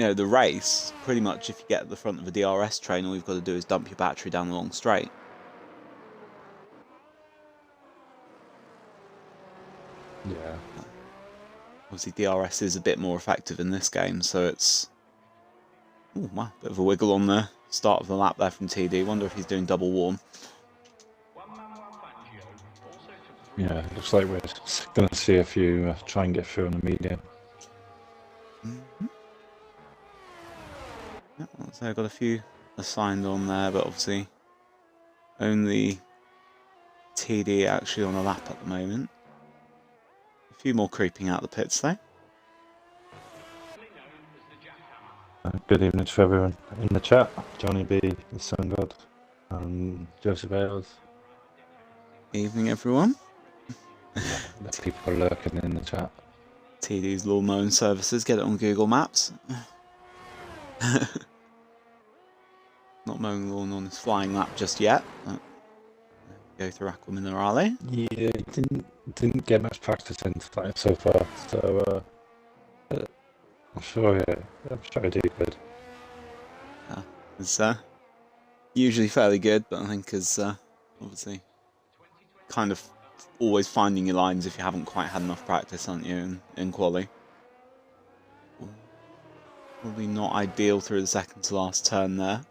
you know, the race, pretty much if you get at the front of a DRS train, all you've got to do is dump your battery down the long straight. Yeah. Obviously, DRS is a bit more effective in this game, so it's... Oh, wow, bit of a wiggle on the start of the lap there from TD. Wonder if he's doing double warm. Yeah, looks like we're going to see a few try and get through on the medium. Yeah, so I've got a few assigned on there, but obviously only TD actually on a lap at the moment. A few more creeping out the pits though. Good evening to everyone in the chat. Johnny B, the Sun God, and Joseph Ailes. Evening everyone. The people are lurking in the chat. TD's lawn mowing services, get it on Google Maps. Not mowing the lawn on his flying lap just yet. Go through Aqua Minerale. Yeah, didn't get much practice in so far, so I'm sure I do good. Yeah, it's usually fairly good, but I think is obviously kind of always finding your lines if you haven't quite had enough practice, aren't you, in quali? Probably not ideal through the second to last turn there.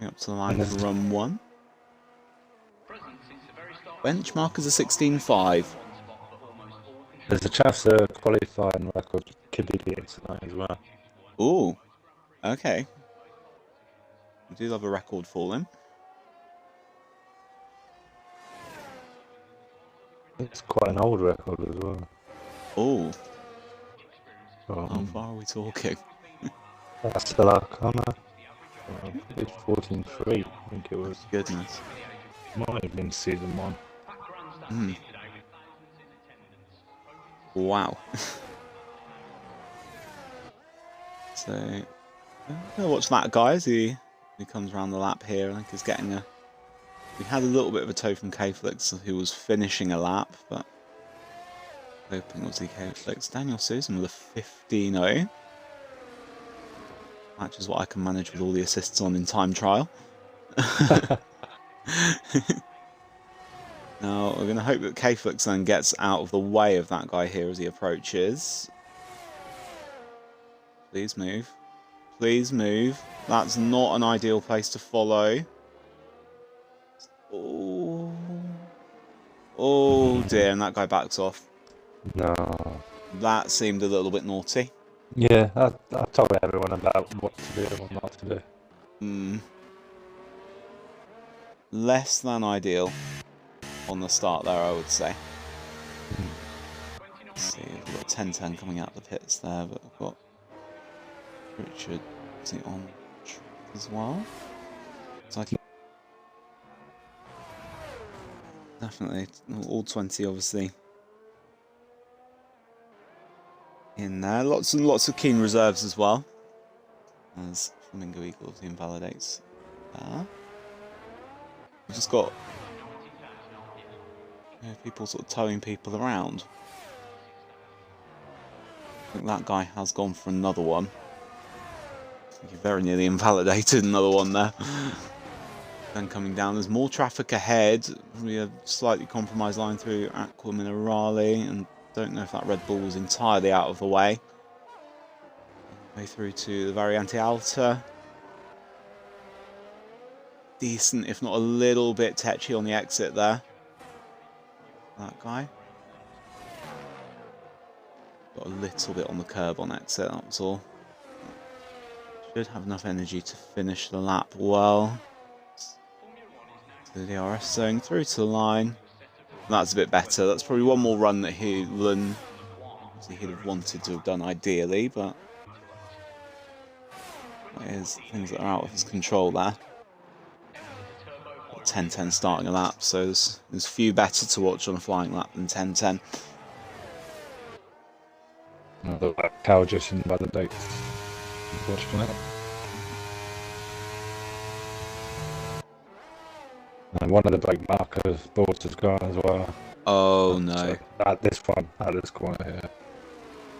Up to the line for run 1. Benchmark is a 16.5. There's a chance to qualifying record could be beaten tonight as well. Ooh, okay. We do have a record for him. It's quite an old record as well. Oh. How far are we talking? That's the Arcana. It's 14.3, I think it was. Goodness. Might have been season 1. Mm. Wow. So, I'm gonna watch that guy as he comes around the lap here. I think he's getting a... We had a little bit of a toe from K-Flix who was finishing a lap, but hoping obviously K-Flix. Daniel Susan with a 15.0. Matches what I can manage with all the assists on in time trial. Now, we're going to hope that K-Flix then gets out of the way of that guy here as he approaches. Please move. Please move. That's not an ideal place to follow. Oh, oh dear, and that guy backs off. No. That seemed a little bit naughty. Yeah, I told everyone about what to do and what not to do. Less than ideal on the start there, I would say. Let's see, we've got 10-10 coming out of the pits there, but we've got Richard on track as well. So I can definitely all 20 obviously in there. Lots and lots of keen reserves as well. As Flamingo Eagles invalidates there. We've just got people sort of towing people around. I think that guy has gone for another one. I think he very nearly invalidated another one there. Then coming down, there's more traffic ahead. We have slightly compromised line through Aqua Minerale, and don't know if that Red Bull was entirely out of the way. Way through to the Variante Alta. Decent, if not a little bit tetchy on the exit there. That guy. Got a little bit on the curb on exit, that was all. Should have enough energy to finish the lap well. The DRS zone through to the line. That's a bit better. That's probably one more run that he'd have wanted to have done ideally, but that is things that are out of his control there. 10-10 starting a lap, so there's few better to watch on a flying lap than 10-10. The cow just invalidates. Unfortunately. And one of the brake markers boards has gone as well. Oh no. So at this corner here.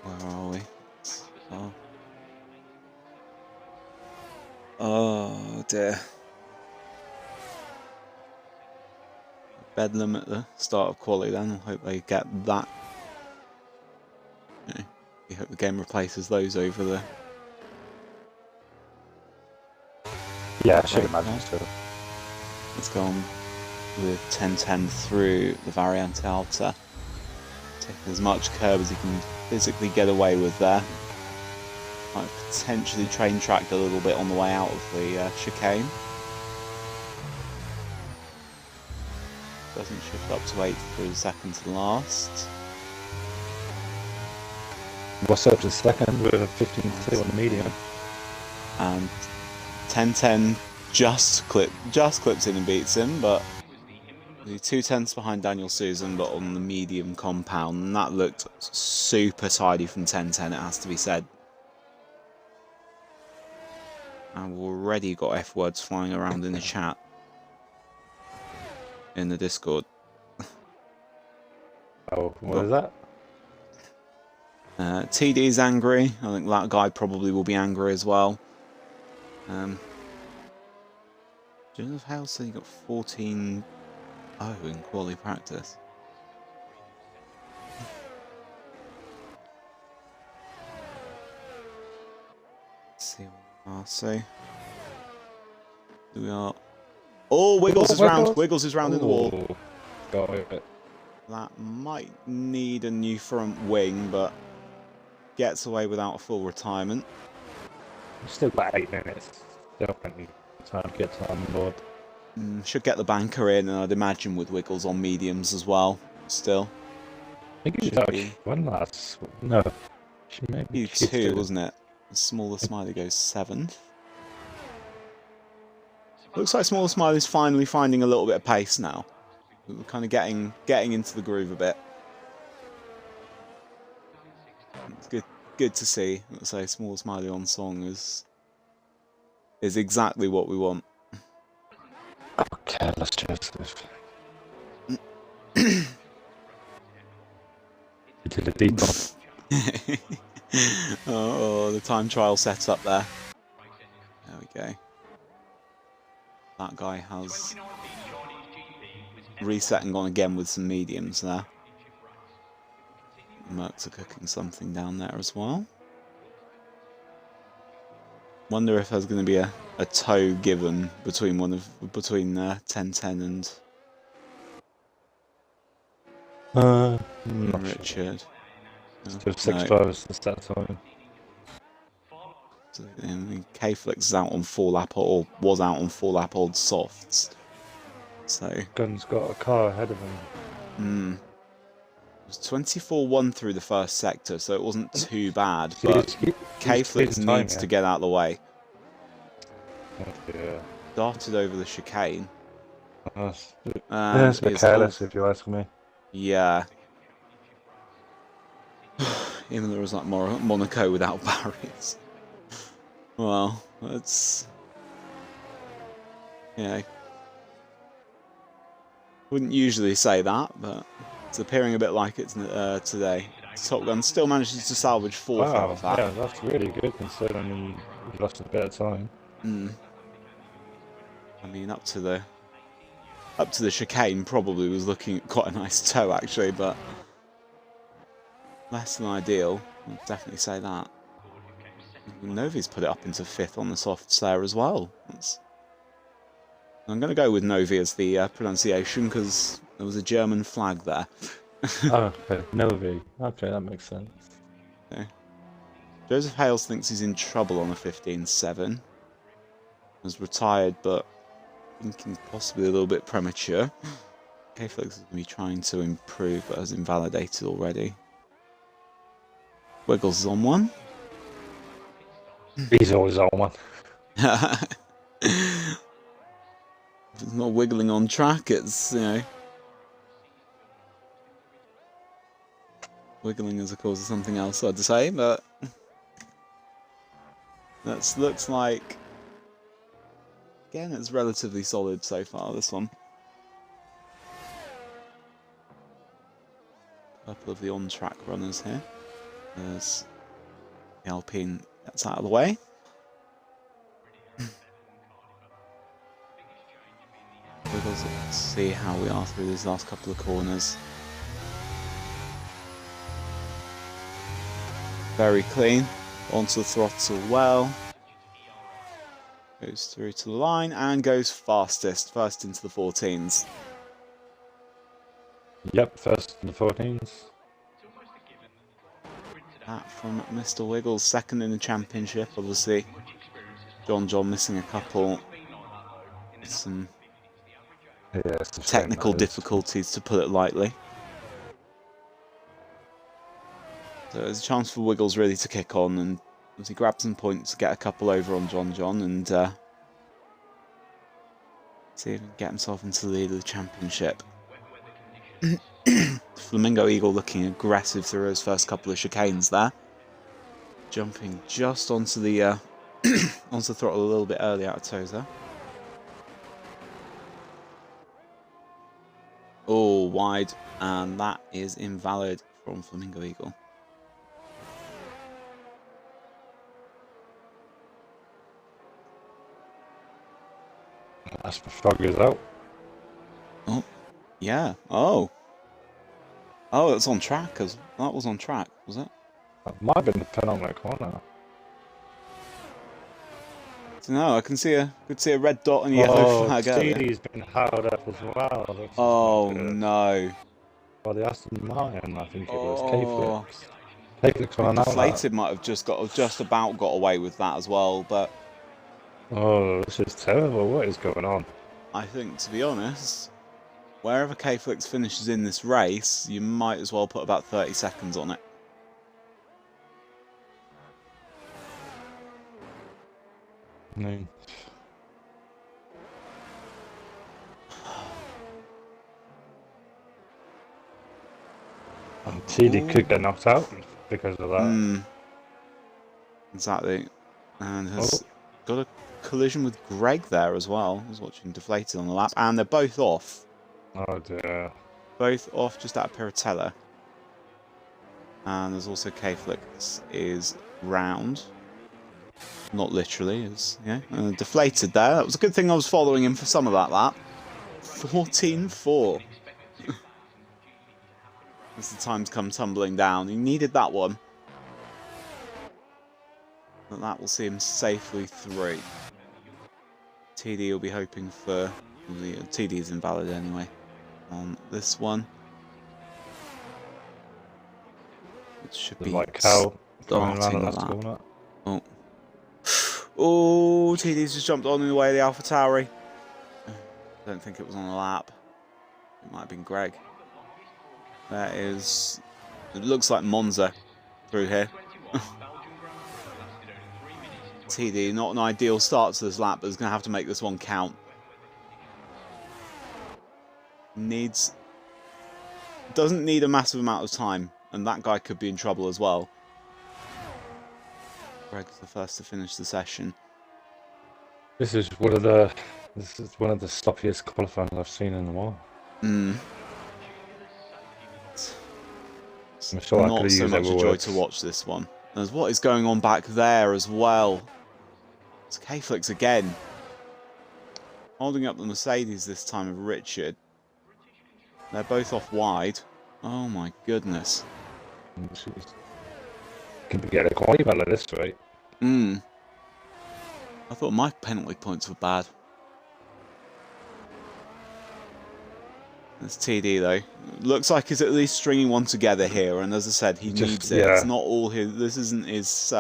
Where are we? Oh. Oh dear. Bedlam at the start of quali then. I hope they get that. You know, we hope the game replaces those over the... Yeah, I should imagine so. Let's go on with 10-10 through the Variante Alta. Taking as much curb as he can physically get away with there. Might potentially train tracked a little bit on the way out of the chicane. Doesn't shift up to 8 through the second to last. What's up to second with a 15-2 on the medium? And 10-10 just clips in and beats him, but the 2/10 behind Daniel Susan, but on the medium compound, and that looked super tidy from 10-10, it has to be said. And we've already got F words flying around in the chat, in the Discord. Oh, what is that? TD's angry. I think that guy probably will be angry as well. Joseph Hale said he got 14-0 in quali practice. Let's see what I'll say. We are. Oh, Wiggles is round. Wiggles is round in the wall. Got it. That might need a new front wing, but gets away without a full retirement. Still got 8 minutes. Still plenty of time to get on board. Should get the banker in, and I'd imagine with Wiggles on mediums as well. Still. I think it was actually one last. No. Maybe Q2, wasn't it? The Smaller Smiley goes 7th. Looks like Smaller Smiley's finally finding a little bit of pace now. We're kind of getting into the groove a bit. It's good to see. Let's say Smaller Smiley on song is exactly what we want. Okay, let's Joseph. You did a deep one. Oh, the time trial set up there. There we go. That guy has reset and gone again with some mediums there. Mercs are cooking something down there as well. Wonder if there's going to be a toe given between 10-10 and Richard. Still 6 drivers to start time. K-Flex is out on 4 lap or was out on 4 lap old softs. So Gunn's got a car ahead of him. It was 24-1 through the first sector, so it wasn't too bad. But K-Flex needs to get out of the way. Yeah. Darted over the chicane. That's a bit careless, if you ask me. Yeah. Even though it was like Monaco without barriers. Well, that's... Yeah. Wouldn't usually say that, but it's appearing a bit like it today. Top Gun still manages to salvage 4th out of that. Yeah, that's really good considering he lost a bit of time. I mean, up to the chicane probably was looking at quite a nice toe actually, but less than ideal. I'd definitely say that. Novi's put it up into 5th on the softs there as well. I'm going to go with Novi as the pronunciation because there was a German flag there. Oh, okay. Novi. Okay, that makes sense. Okay. Joseph Hales thinks he's in trouble on a 15-7. Has retired, but thinking possibly a little bit premature. K-Flex is going to be trying to improve, but has invalidated already. Wiggles is on one. He's always on one. If it's not wiggling on track, it's, you know... Wiggling is, of course, something else I'd say, but... That looks like... Again, it's relatively solid so far, this one. A couple of the on-track runners here. There's The Alpine gets out of the way. Wiggles, let's see how we are through these last couple of corners. Very clean. Onto the throttle well. Goes through to the line and goes fastest. First into the 14s. Yep, first in the 14s. That from Mr. Wiggles, second in the championship, obviously. John missing a couple. Some technical difficulties, to put it lightly. So there's a chance for Wiggles really to kick on, and as he grabs some points to get a couple over on John and see if he can get himself into the lead of the championship. Flamingo Eagle looking aggressive through his first couple of chicanes there. Jumping just onto the onto the throttle a little bit early out of Toza. Oh, wide, and that is invalid from Flamingo Eagle. That's the frog is out. Oh, yeah. Oh, it's on track. That was on track, was it? That might have been the penultimate corner. No, I can see a red dot and a yellow flag earlier. TD's been held up as well. Oh no! Well, the Aston Martin, I think it was K-Flix. K-Flix on an Deflated might have just about got away with that as well, but oh, this is terrible. What is going on? I think, to be honest, wherever K-Flix finishes in this race, you might as well put about 30 seconds on it. No. And TD could get knocked out because of that. Exactly. And has got a collision with Greg there as well. I was watching Deflated on the lap. And they're both off. Oh dear. Both off just out of Piratella. And there's also K-Flix is round. Not literally, Deflated there. That was a good thing I was following him for some of that lap. 14-4. As the times come tumbling down. He needed that one. But that will see him safely through. TD will be hoping for... TD is invalid anyway. On this one. It should be... Like cow going around starting that lap. corner. Oh, TD's just jumped on in the way of the Alpha Tauri. Don't think it was on the lap. It might have been Greg. That is... It looks like Monza through here. TD, not an ideal start to this lap, but is going to have to make this one count. Doesn't need a massive amount of time, and that guy could be in trouble as well. Greg's the first to finish the session. This is one of the sloppiest qualifying I've seen in a while. I'm sure Not so much a joy to watch this one. There's what is going on back there as well. It's K-Flix again. Holding up the Mercedes this time of Richard. They're both off wide. Oh my goodness. Can we get a quality battle at this rate? I thought my penalty points were bad. There's TD though. Looks like he's at least stringing one together here, and as I said, he needs it. It's not all his. This isn't his.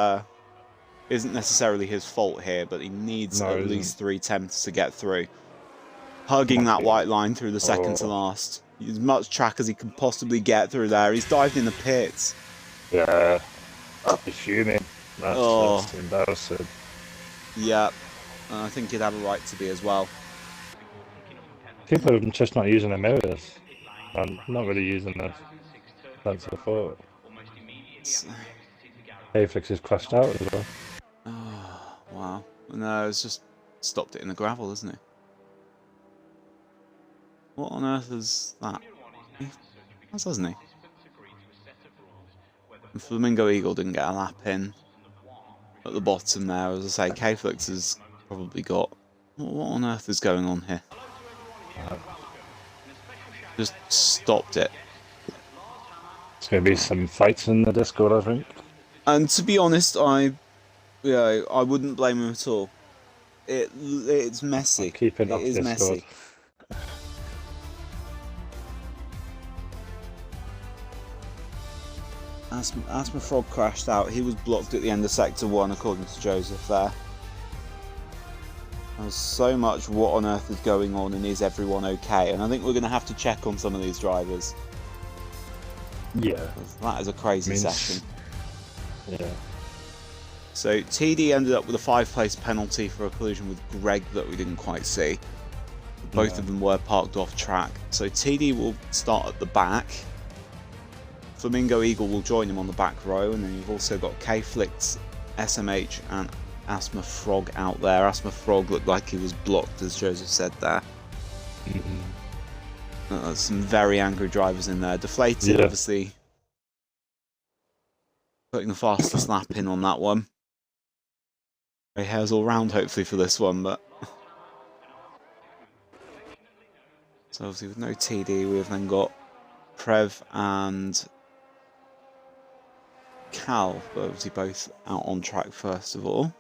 Isn't necessarily his fault here, but he needs at least 3 attempts to get through. Hugging that white line through the second to last. As much track as he can possibly get through there. He's dived in the pits. Yeah, I'd be fuming. That's embarrassing. Yeah, and I think he'd have a right to be as well. People are just not using their mirrors. I'm not really using the sensor for it. K-Flix is crashed out as well. Oh, wow. No, it's just stopped it in the gravel, isn't it? What on earth is that? He has, hasn't he? And Flamingo Eagle didn't get a lap in. at the bottom there. As I say, K-Flix has probably got... What on earth is going on here? Just stopped it. There's going to be some fights in the Discord, I think. And to be honest, I wouldn't blame him at all. It's messy. Keep it It off is Discord. messy. Asthma Frog crashed out. He was blocked at the end of Sector 1, according to Joseph there. There's so much what on earth is going on, and is everyone okay? And I think we're going to have to check on some of these drivers. Yeah. That is a crazy session. Yeah. So TD ended up with a 5-place penalty for a collision with Greg that we didn't quite see. Both of them were parked off track. So TD will start at the back. Flamingo Eagle will join him on the back row, and then you've also got K-Flix, SMH and Asthma Frog out there. Asthma Frog looked like he was blocked, as Joseph said there. Some very angry drivers in there. Deflated, obviously, putting the fastest lap in on that one. Grey hairs all round, hopefully, for this one, but... So obviously with no TD, we've then got Prev and Cal, but obviously both out on track first of all.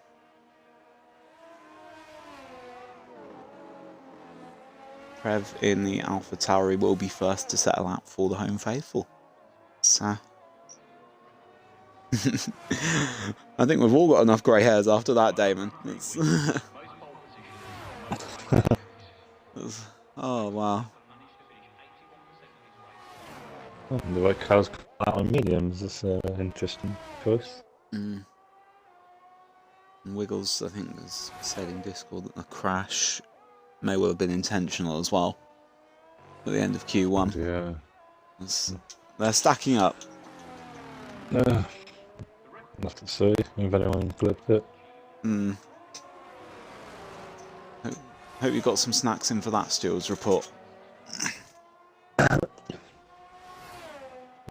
Prev in the Alpha Tauri will be first to settle out for the home faithful. So I think we've all got enough grey hairs after that, Damon. Oh wow. The way Cal's out on mediums is interesting choice. And Wiggles, I think, has said in Discord that the crash may well have been intentional as well at the end of Q1. Yeah. They're stacking up. Nothing to see if anyone clipped it. Hope you got some snacks in for that steward's report.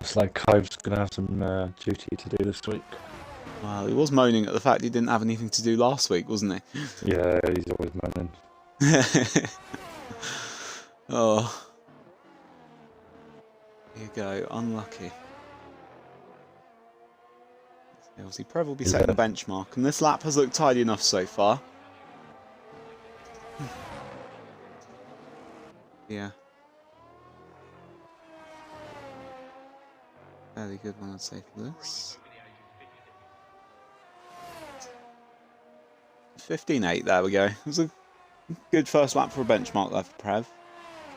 Looks like Kyve's going to have some duty to do this week. Well, he was moaning at the fact he didn't have anything to do last week, wasn't he? Yeah, he's always moaning. Oh. Here you go, unlucky. Obviously, Prev will be setting the benchmark, and this lap has looked tidy enough so far. Yeah. Fairly good one, I'd say, for this. 15.8, there we go. It was a good first lap for a benchmark there for Prev.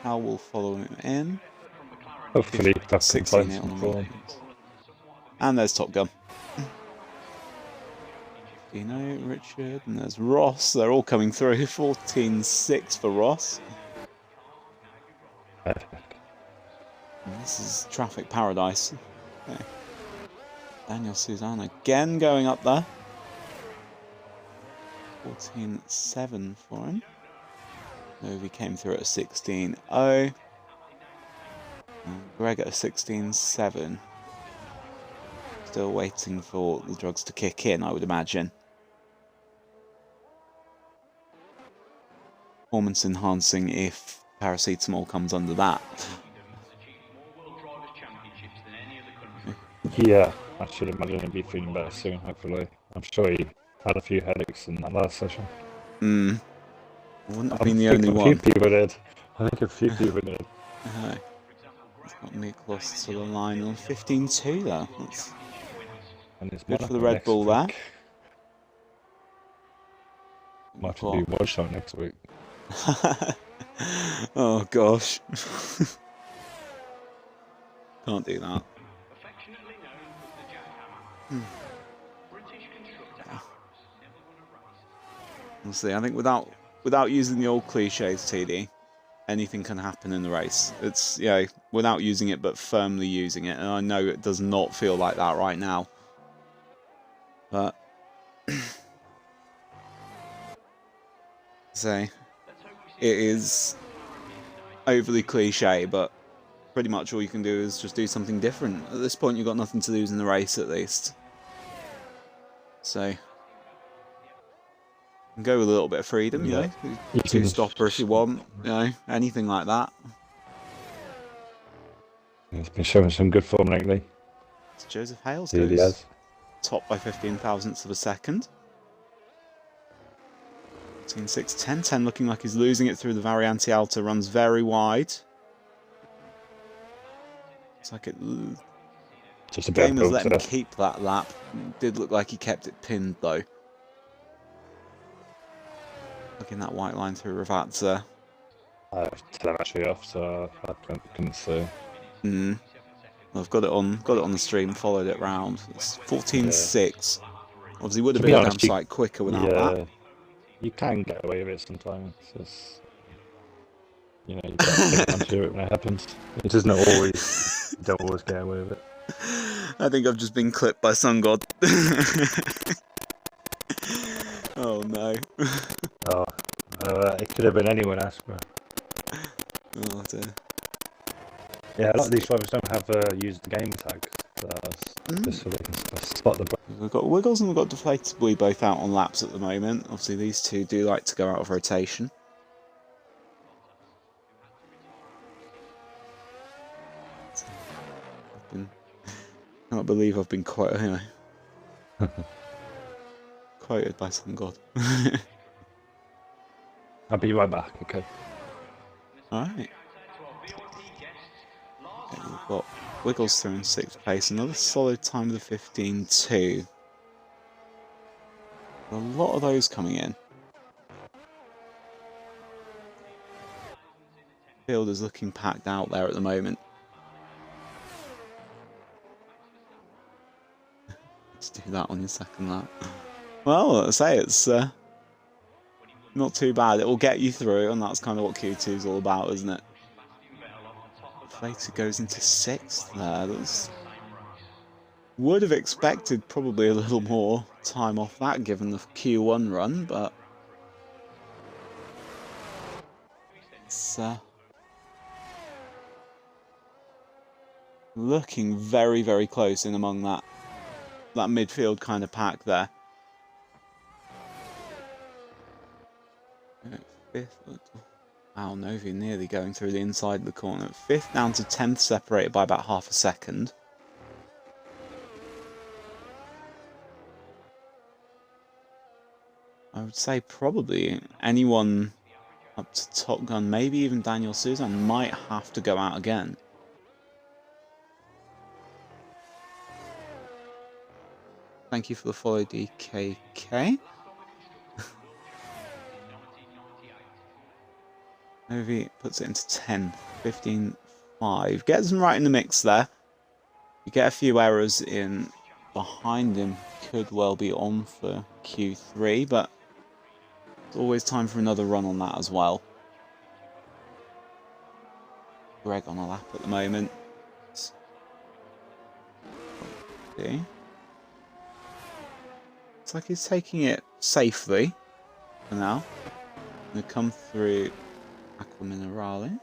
Cal will follow him in. Hopefully, that's 16.8 on the roll. And there's Top Gun. Dino, Richard, and there's Ross. They're all coming through. 14.6 for Ross. And this is traffic paradise. Okay. Daniel Suzanne again going up there. 14.7 for him. Novi came through at a 16.0. Greg at a 16.7. Still waiting for the drugs to kick in, I would imagine. Performance enhancing if paracetamol comes under that. Yeah, I should imagine he'll be feeling better soon, hopefully. I'm sure he had a few headaches in that last session. Wouldn't have been the only one. A few people did. I think a few people did. It's got me close to the line on 15.2 though. That's good for the Red Bull there. Might have to be watched out next week. Oh gosh. Can't do that. We'll see. I think without using the old cliches, TD, anything can happen in the race. It's, you know, without using it but firmly using it. And I know it does not feel like that right now. But say it is overly cliche, but pretty much all you can do is just do something different. At this point, you've got nothing to lose in the race, at least. So can go with a little bit of freedom, you know. Two-stopper if you want, you know, anything like that. He's been showing some good form lately. Joseph Hales He goes has. top by 15 thousandths of a second. 14.6, 10.10 looking like he's losing it through the Variante Alta, runs very wide. It's like it... Just a bit Game has let him there. keep that lap. Did look like he kept it pinned though. Looking that white line through Ravazza. I have telemetry off, so I couldn't see. Well, I've got it on the stream, followed it round. It's 14.6. Obviously would have been a damn sight quicker without that. You can get away with it sometimes. It's, you know, you got to take advantage of it when it happens. It doesn't always, you don't always get away with it. I think I've just been clipped by Sun God. Oh no. It could have been anyone else, bro. Oh dear. Yeah, a lot of these drivers don't have used the game tag. Just so they can spot the. We've got Wiggles and we've got Deflatably both out on laps at the moment. Obviously, these two do like to go out of rotation. I can't believe I've been quoted, you know, quoted by some god. I'll be right back, okay? Alright. Okay, we've got Wiggles through in 6th place, another solid time of the 15.2. A lot of those coming in. Field is looking packed out there at the moment. Let's do that on your second lap. Well, let's say it's not too bad. It will get you through, and that's kind of what Q2 is all about, isn't it? Deflated goes into 6th there. That's... Would have expected probably a little more time off that given the Q1 run, but it's looking very, very close in among that midfield kind of pack there. 5th. Wow, Novi nearly going through the inside of the corner. 5th down to 10th, separated by about half a second. I would say probably anyone up to Top Gun, maybe even Daniel Suzanne, might have to go out again. Thank you for the follow, DKK. Novi puts it into 10th, 15.5. Gets him right in the mix there. You get a few errors in behind him, could well be on for Q3, but it's always time for another run on that as well. Greg on a lap at the moment. Okay. Looks like he's taking it safely for now. Gonna come through Aqua Minerale.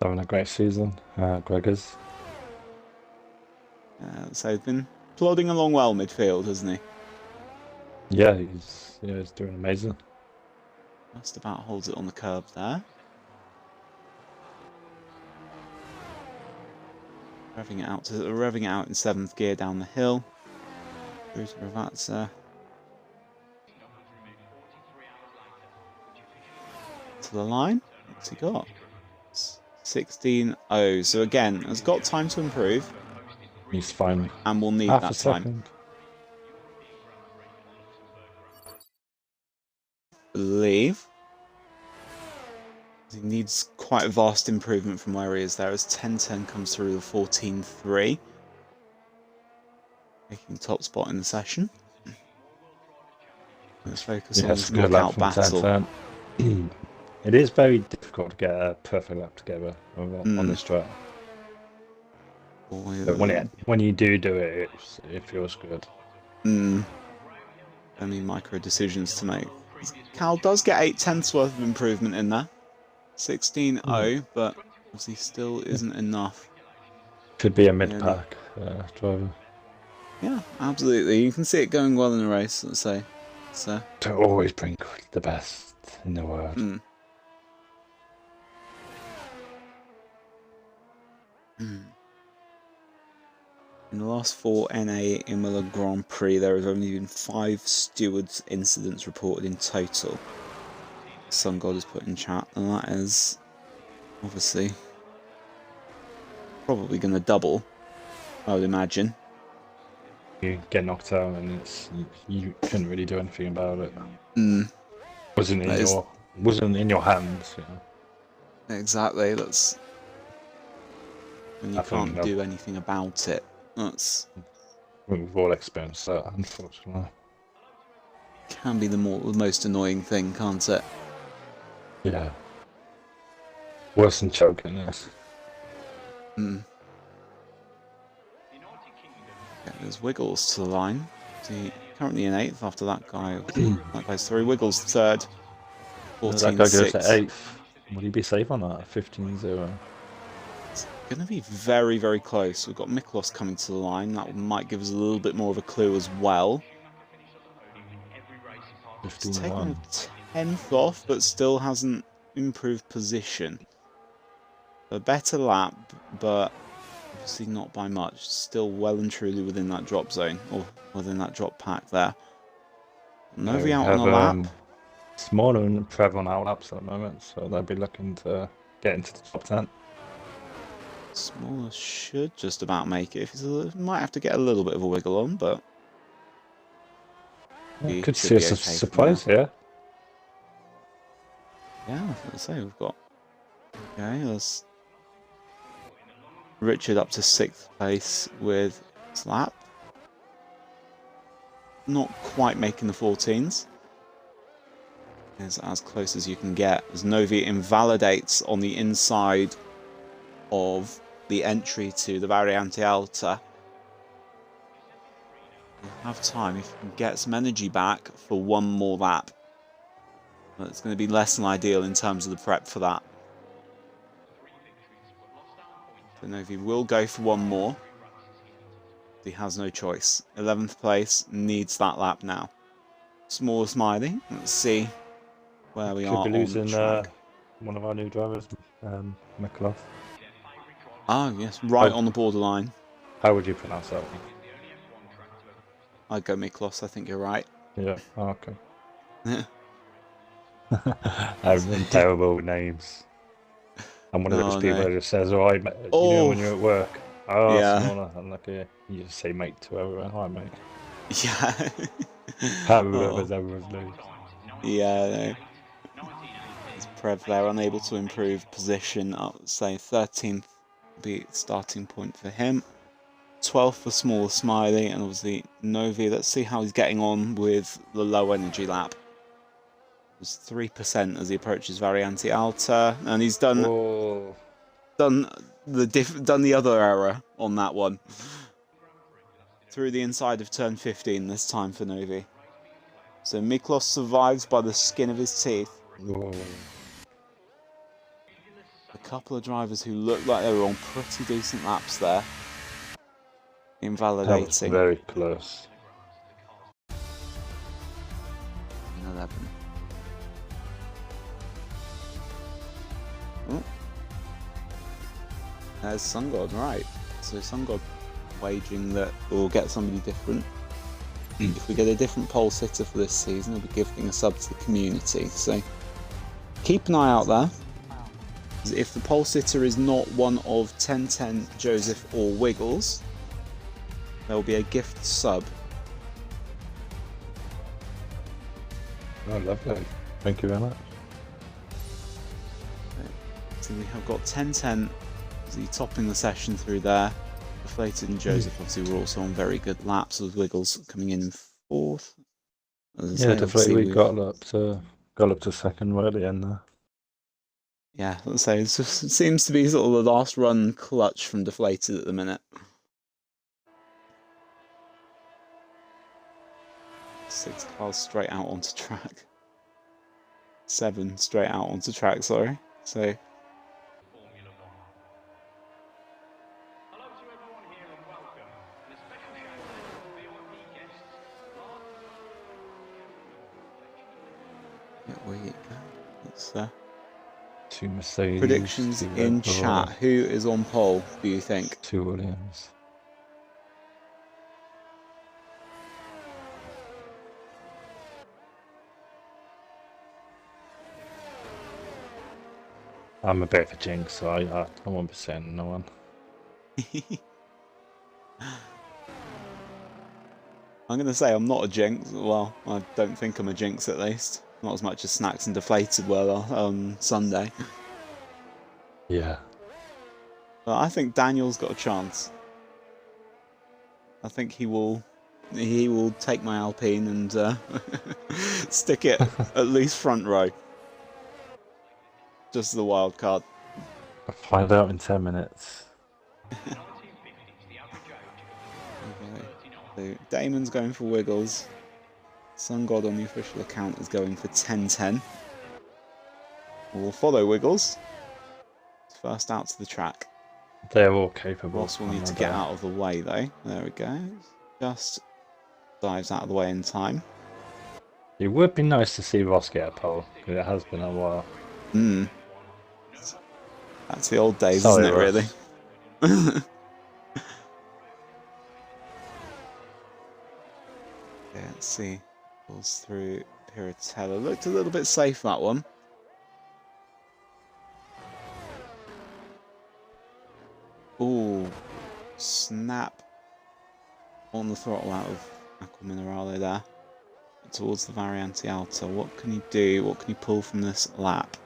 Having a great season, Gregors. So he's been plodding along well midfield, hasn't he? Yeah, he's doing amazing. Just about holds it on the curb there. Revving it out in 7th gear down the hill. Through to Ravazza. To the line. What's he got? 16.0. So again, has got time to improve. He's fine. And we'll need half that a second. time. Believe. He needs quite a vast improvement from where he is there as 10.10 comes through the 14.3. Taking top spot in the session. Let's focus on this knockout battle. It is very difficult to get a perfect lap together on this track. But when you do it, it feels good. Only micro decisions to make. Cal does get 8/10 worth of improvement in there. 16.0, but obviously still isn't enough. Could be a mid-pack driver. Yeah, absolutely. You can see it going well in the race, let's say. So To always bring the best in the world. in the last 4 NA Imola Grand Prix, there have only been 5 stewards incidents reported in total. Sun God has put in chat, and that is obviously probably going to double, I would imagine. You get knocked out, and you couldn't really do anything about it. Wasn't in your hands. You know? Exactly. That's when you can't do anything about it. That's we've all experienced that, unfortunately. Can be the most annoying thing, can't it? Yeah. Worse than choking this. Yeah, there's Wiggles to the line. He's currently in 8th after that guy. That guy's 3. Wiggles 3rd. 14-6. That guy goes to 8th. Would he be safe on that? 15-0. It's going to be very, very close. We've got Miklos coming to the line. That might give us a little bit more of a clue as well. 15-1. He's taken a 10th off, but still hasn't improved position. A better lap, but obviously not by much. Still well and truly within that drop zone, or within that drop pack there. Novi out on a lap. Smaller and Trev on our laps at the moment, so they'll be looking to get into the top 10. Smaller should just about make it. He might have to get a little bit of a wiggle on, but yeah, could see a surprise here. Yeah, let's say we've got. Okay, there's Richard up to 6th place with his lap. Not quite making the 14s. Is as close as you can get. As Novi invalidates on the inside of the entry to the Variante Alta. You'll have time if you can get some energy back for one more lap. But it's going to be less than ideal in terms of the prep for that. So Novi will go for one more. He has no choice. 11th place, needs that lap now. Smaller Smiley, let's see where we are on losing, the track. One of our new drivers, Miklos. Ah, yes, right on the borderline. How would you pronounce that one? I'd go Miklos, I think you're right. Yeah, oh, okay. I'm terrible with names. I'm one of those people that just says, "Oh, you know, when you're at work, oh, yeah. Smaller." I'm like, you just say mate to everyone. Hi, mate. Yeah. Can't remember everyone's name. Yeah, no. As Prev there, unable to improve position up, say 13th be starting point for him. 12th for Smaller Smiley, and obviously Novi. Let's see how he's getting on with the low energy lap. It's 3% as he approaches Variante Alta, and he's done the other error on that one. Through the inside of turn 15 this time for Novi. So Miklos survives by the skin of his teeth. Whoa. A couple of drivers who looked like they were on pretty decent laps there. Invalidating. That was very close. 11. Oh. There's Sun God, right. So Sun God wagering that we'll get somebody different. If we get a different pole sitter for this season, we'll be gifting a sub to the community. So keep an eye out there. If the pole sitter is not one of 1010, Joseph or Wiggles, there will be a gift sub. Oh, lovely. Thank you very much. So we have got 1010 topping the session through there. Deflated and Joseph obviously were also on very good laps, with Wiggles coming in 4th. Yeah, Deflated we got up to 2nd right at the end there. Yeah, let's say it seems to be sort of the last run clutch from Deflated at the minute. 6 cars straight out onto track. 7 straight out onto track, sorry. So we go. Let's, Two Mercedes. predictions two in Red Bull, chat. Who is on pole, do you think? 2 Williams. I'm a bit of a jinx, so I won't be saying no one. I'm going to say I'm not a jinx. Well, I don't think I'm a jinx at least. Not as much as Snacks and Deflated were on Sunday. Yeah. But I think Daniel's got a chance. I think he will take my Alpine and stick it at least front row. Just the wild card. I'll find out in 10 minutes. So Damon's going for Wiggles. Sun God on the official account is going for 10-10. We'll follow Wiggles. First out to the track. They're all capable. Ross will need to get out of the way though. There we go. Just dives out of the way in time. It would be nice to see Ross get a pole, because it has been a while. That's the old days, Sorry, isn't it, really? Yeah, let's see. Pulls through Piratella. Looked a little bit safe, that one. Ooh. Snap on the throttle out of Aqua Minerale there. Towards the Variante Alta. What can he do? What can he pull from this lap?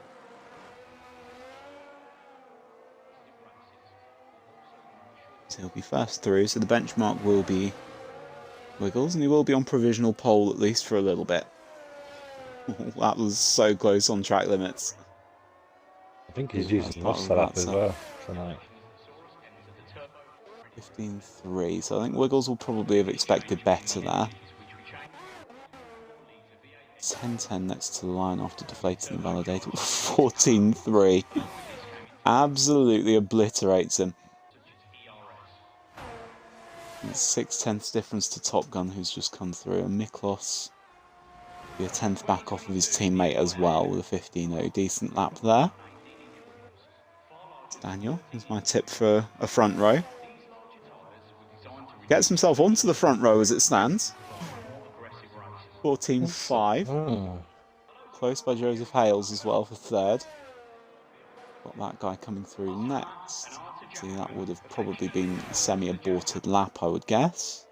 So he'll be first through, so the benchmark will be Wiggles, and he will be on provisional pole at least for a little bit. That was so close on track limits. I think he's using Ross that up as well tonight. 15-3, so I think Wiggles will probably have expected better there. 10-10 next to the line after deflating the validator. 14-3. Absolutely obliterates him. 6/10 difference to Top Gun, who's just come through, and Miklos be a 10th back off of his teammate as well with a 15-0. Decent lap there. Daniel, here's my tip for a front row. Gets himself onto the front row as it stands. 14-5. Oh. Close by Joseph Hales as well for third. Got that guy coming through next. See, that would have probably been a semi-aborted lap, I would guess.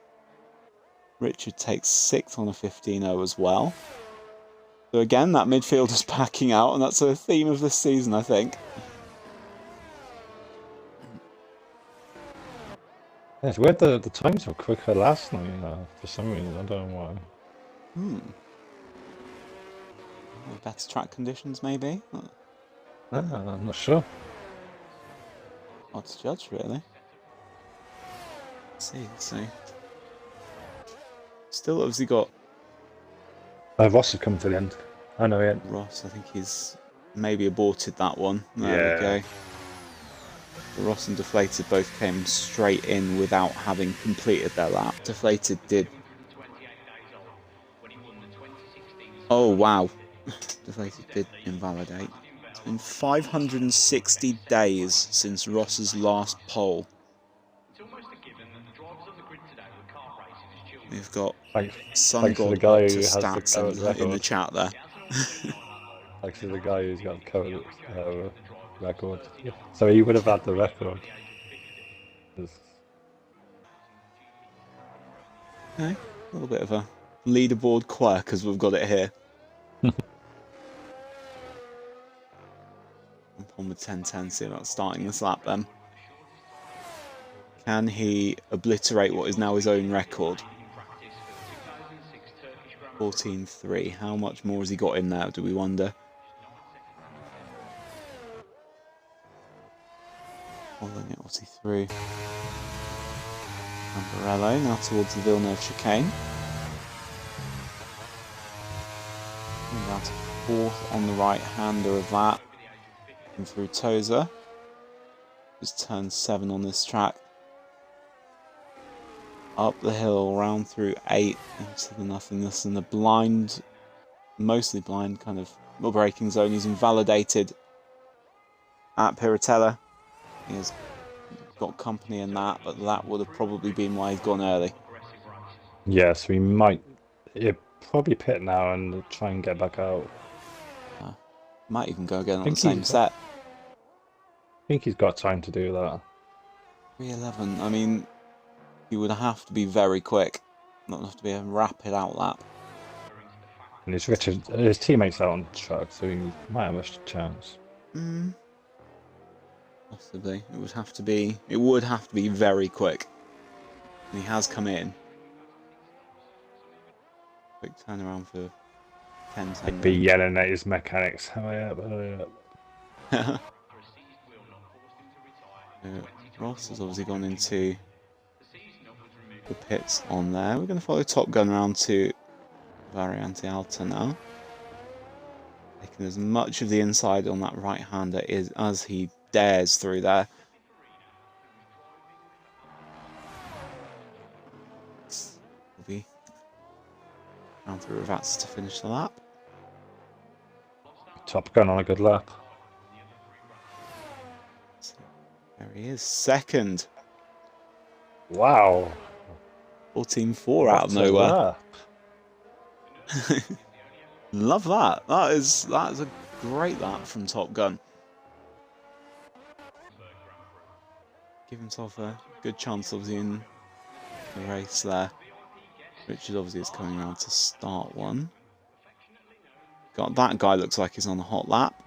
Richard takes 6th on a 15-0 as well. So again, that midfield is packing out, and that's a theme of this season, I think. Yeah, it's weird the times were quicker last night, for some reason. I don't know why. Better track conditions, maybe? I'm not sure. Hard to judge, really. Let's see. Still obviously got... Ross has come to the end. I know it. Ross, I think he's maybe aborted that one. There we go. The Ross and Deflated both came straight in without having completed their lap. Deflated did... Oh, wow. Deflated did invalidate. It's been 560 days since Ross's last pole. We've got Sun God to stats in the chat there. Actually, the guy who's got the record. So he would have had the record. Okay, a little bit of a leaderboard quirk as we've got it here. On with 10-10, see about starting this lap then. Can he obliterate what is now his own record? 14-3. How much more has he got in there, do we wonder? Following it, what's he through? Ambarello now towards the Villeneuve chicane. And down to 4th on the right-hander of that. And through Tozer. Just turn 7 on this track. Up the hill, round through 8 into the nothingness, and the blind, mostly blind, kind of the braking zone. He's invalidated at Piratella. He has got company in that, but that would have probably been why he's gone early. Yeah, so he might probably pit now and try and get back out. Might even go again on the same set. I think he's got time to do that. 3:11. I mean, he would have to be very quick. Not have to be a rapid out lap. And his teammates out on the track, so he might have a chance. Possibly. It would have to be very quick. And he has come in. Quick turnaround for 10. He'd be yelling at his mechanics. Hurry up, hurry up. Ross has obviously gone into the pits on there. We're going to follow Top Gun around to Variante Alta now. Taking as much of the inside on that right-hander as he dares through there. Will be round through Ravazza to finish the lap. Top Gun on a good lap. There he is, second. Wow. 14.4 out of nowhere. Love that. That is a great lap from Top Gun. Give himself a good chance, obviously, in the race there. Richard obviously is coming around to start one. Got that guy looks like he's on a hot lap.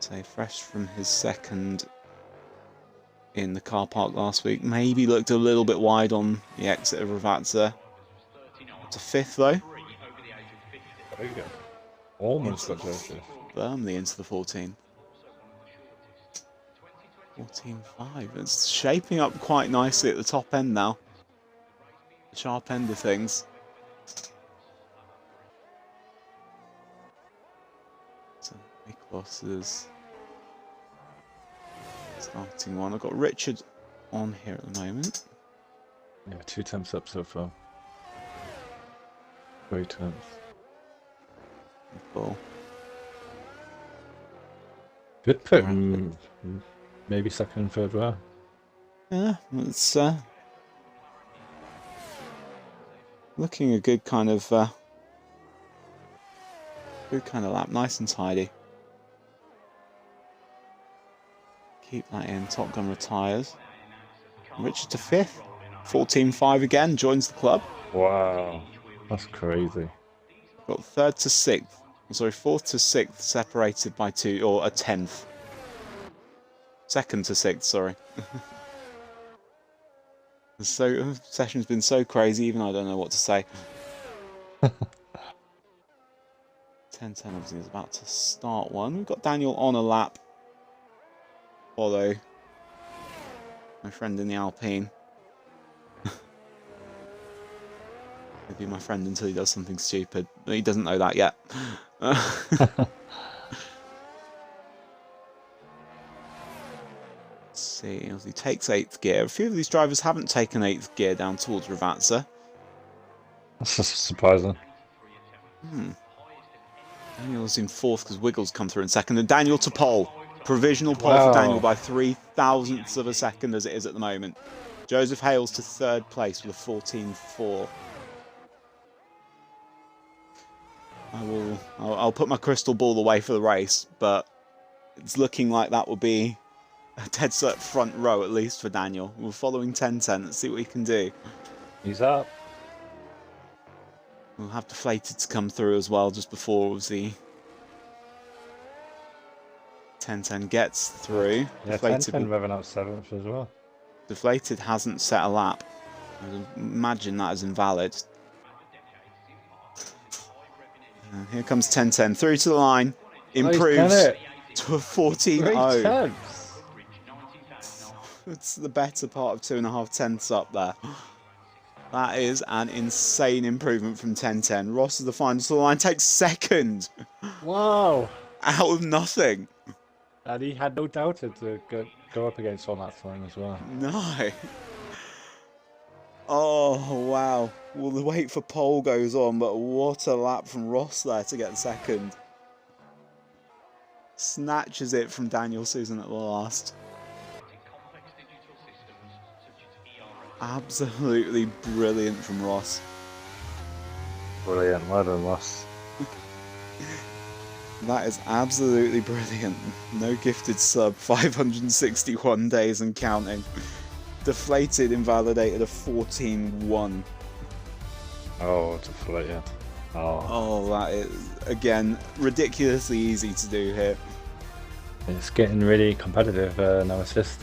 So fresh from his second in the car park last week. Maybe looked a little bit wide on the exit of Ravazza. To fifth though. There you go. Almost got closer. Firmly into the 14. 14.5. It's shaping up quite nicely at the top end now. The sharp end of things. So Miklos is starting one. I've got Richard on here at the moment. Yeah, 2 temps up so far. 3 temps. Cool. Good put. Maybe second and third row. Yeah, it's looking a good kind of lap, nice and tidy. Keep that in. Top Gun retires. Richard to fifth. 14.5 again. Joins the club. Wow, that's crazy. Got third to sixth. Sorry, fourth to sixth separated by 2 or a tenth. Second to sixth, sorry. The session's been so crazy, even I don't know what to say. 10:10 obviously is about to start one. We've got Daniel on a lap. Follow my friend in the Alpine. He'll be my friend until he does something stupid. He doesn't know that yet. See, he takes 8th gear. A few of these drivers haven't taken 8th gear down towards Ravazza. That's surprising. Daniel's in 4th because Wiggles come through in 2nd. And Daniel to pole. Provisional pole for Daniel by 0.003 of a second as it is at the moment. Joseph Hales to 3rd place with a 14.4. I'll put my crystal ball away for the race, but it's looking like that will be a dead cert front row at least for Daniel. We're following 10:10. Let's see what he can do. He's up. We'll have Deflated to come through as well just before the 10:10 gets through. Yeah, 10:10 revving out 7th as well. Deflated hasn't set a lap. I would imagine that is invalid. And here comes 10:10 through to the line. Improves to a 14.0. It's the better part of 2.5 tenths up there. That is an insane improvement from 10:10. Ross is the final to the line, takes 2nd. Wow. Out of nothing. And he had no doubt to go up against on that time as well. No. Oh, wow. Well, the wait for pole goes on, but what a lap from Ross there to get second. Snatches it from Daniel Susan at the last. Absolutely brilliant from Ross. Brilliant, well done, Ross. That is absolutely brilliant. No gifted sub, 561 days and counting. Deflated, invalidated a 14-1. Oh, deflated. Oh, that is, again, ridiculously easy to do here. It's getting really competitive, no assist.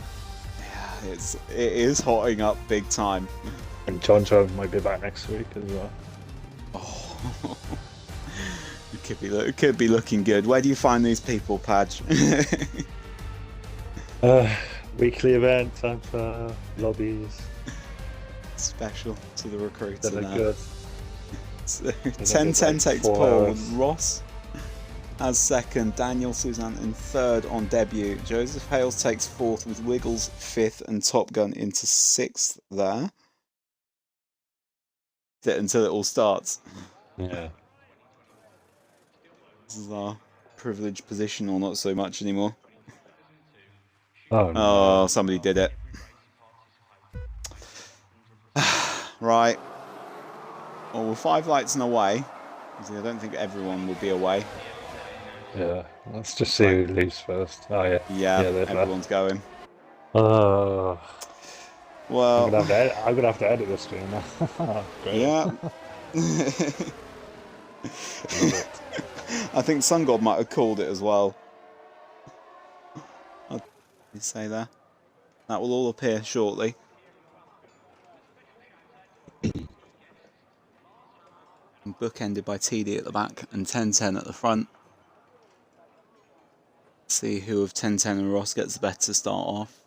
Yeah, it is hotting up big time. And John might be back next week as well. Oh, it could be looking good. Where do you find these people, Padge? Weekly events and lobbies. Special to the recruiter. That are good. 10-10 takes pole with Ross as second, Daniel Suzanne in third on debut. Joseph Hales takes fourth with Wiggles fifth and Top Gun into sixth there. Until it all starts. Yeah. This is our privileged position, or not so much anymore. Oh, no. Oh, somebody did it. Right. Well, we're 5 lights and away. I don't think everyone will be away. Yeah, let's just see who leaves first. Oh, yeah. Yeah, everyone's going. Oh. Well, I'm gonna have to edit this stream now. Great. Yeah. I think Sun God might have called it as well. What did he say there? That will all appear shortly. Bookended by TD at the back and 10-10 at the front. See who of 10-10 and Ross gets the better start off.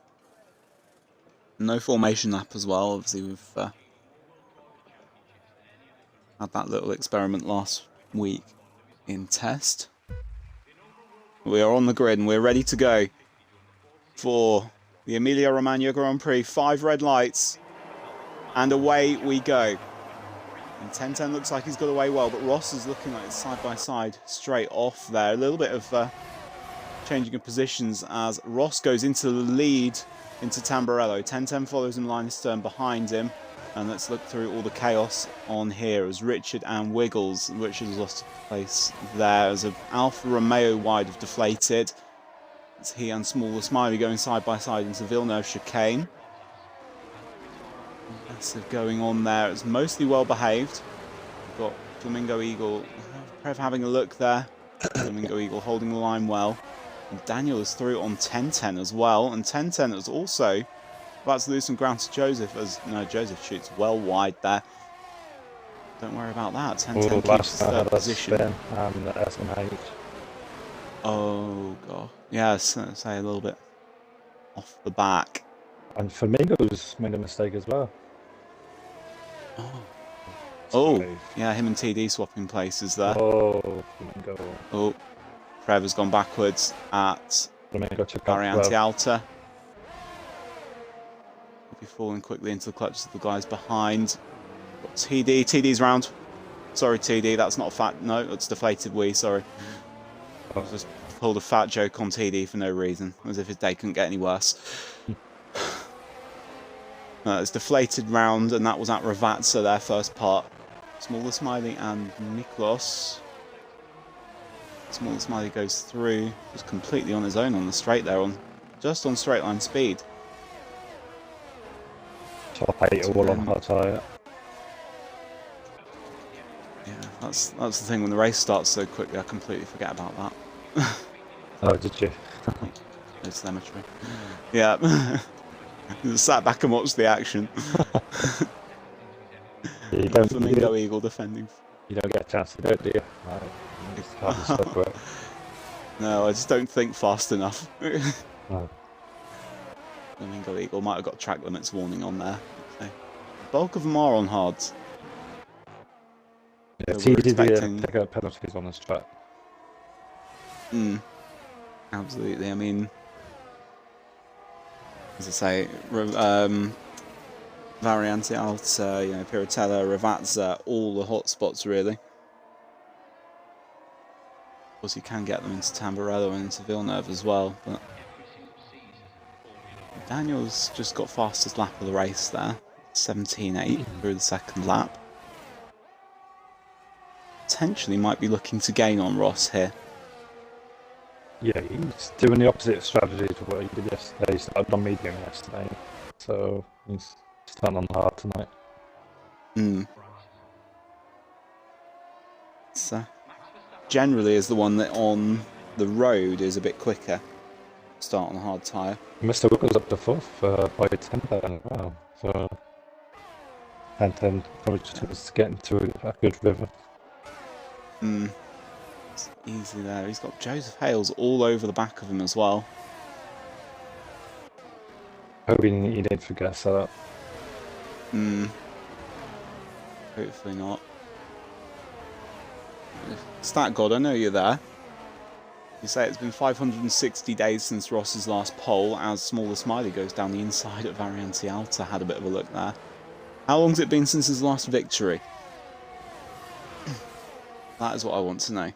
No formation lap as well. Obviously, we've had that little experiment last week in test. We are on the grid and we're ready to go for the Emilia-Romagna Grand Prix. 5 red lights and away we go. And 10-10 looks like he's got away well, but Ross is looking like it's side by side straight off there. A little bit of changing of positions as Ross goes into the lead into Tamburello. 10-10 follows him line astern behind him. And let's look through all the chaos on here as Richard and Wiggles. Richard has lost place there as Alfa Romeo wide have deflated. It's he and Smaller Smiley going side by side into Villeneuve chicane. Massive going on there. It's mostly well behaved. We've got Flamingo Eagle. Prev having a look there. Flamingo Eagle holding the line well. And Daniel is through on 10-10 as well. And 10-10 is also about to lose some ground to Joseph as no, Joseph shoots well wide there. Don't worry about that. 10-10 keeps his third position. Oh god. Yeah, say a little bit off the back. And Flamingo's made a mistake as well. Oh, yeah, him and TD swapping places there. Oh, Flamingo. Oh, Trevor's gone backwards at Variante Alta. He'll be falling quickly into the clutches of the guys behind. Got TD. TD's round. Sorry, TD, that's not a fat. No, it's deflated wee, sorry. I just pulled a fat joke on TD for no reason, as if his day couldn't get any worse. It's deflated round, and that was at Ravazza, their first part. Smaller Smiley and Miklos. Smaller Smiley goes through, just completely on his own on the straight there, just on straight line speed. Top 8 all on hot tire. Yeah, that's the thing, when the race starts so quickly I completely forget about that. Oh, did you? No telemetry. Yeah. Just sat back and watched the action. You don't, Flamingo Eagle defending. You don't get a chance to do it, do you? It's hard to stop with it. No, I just don't think fast enough. No. Flamingo Eagle might have got track limits warning on there. So, bulk of them are on hards. Yeah, it's So easy to take out penalties on this track. Absolutely. I mean, as I say, Variante Alta, you know, Piratella, Ravazza, all the hot spots really. Of course, you can get them into Tamburello and into Villeneuve as well, but Daniel's just got fastest lap of the race there, 17.8 through the second lap. Potentially might be looking to gain on Ross here. Yeah, he's doing the opposite strategy to what he did yesterday. He started on medium yesterday, so he's starting on hard tonight. So, generally is the one that on the road is a bit quicker. Start on a hard tyre. Mr. Wiggles up to fourth by 10 there as well. So, and then probably just was getting to a good river. It's easy there. He's got Joseph Hales all over the back of him as well. Hoping he didn't forget that. Hopefully not. Stat God, I know you're there. You say it's been 560 days since Ross's last pole, as Smaller Smiley goes down the inside at Variante Alta. Had a bit of a look there. How long's it been since his last victory? That is what I want to know.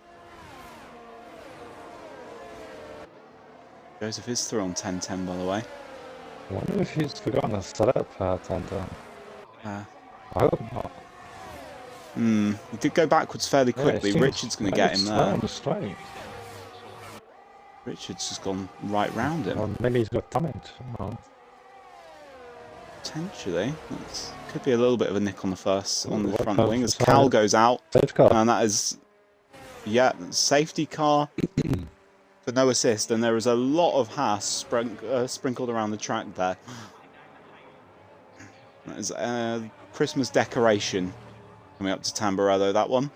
Joseph is through on 10.10, by the way. I wonder if he's forgotten to set up Tender. I hope not. He did go backwards fairly quickly. Richard's going to get him there. Richard's just gone right round him. Or maybe he's got damage. Potentially. Could be a little bit of a nick on the front wing as Cal goes out. And that is, yeah, safety car for no assist. And there is a lot of Haas sprinkled around the track there. That is a Christmas decoration coming up to Tamburello, that one.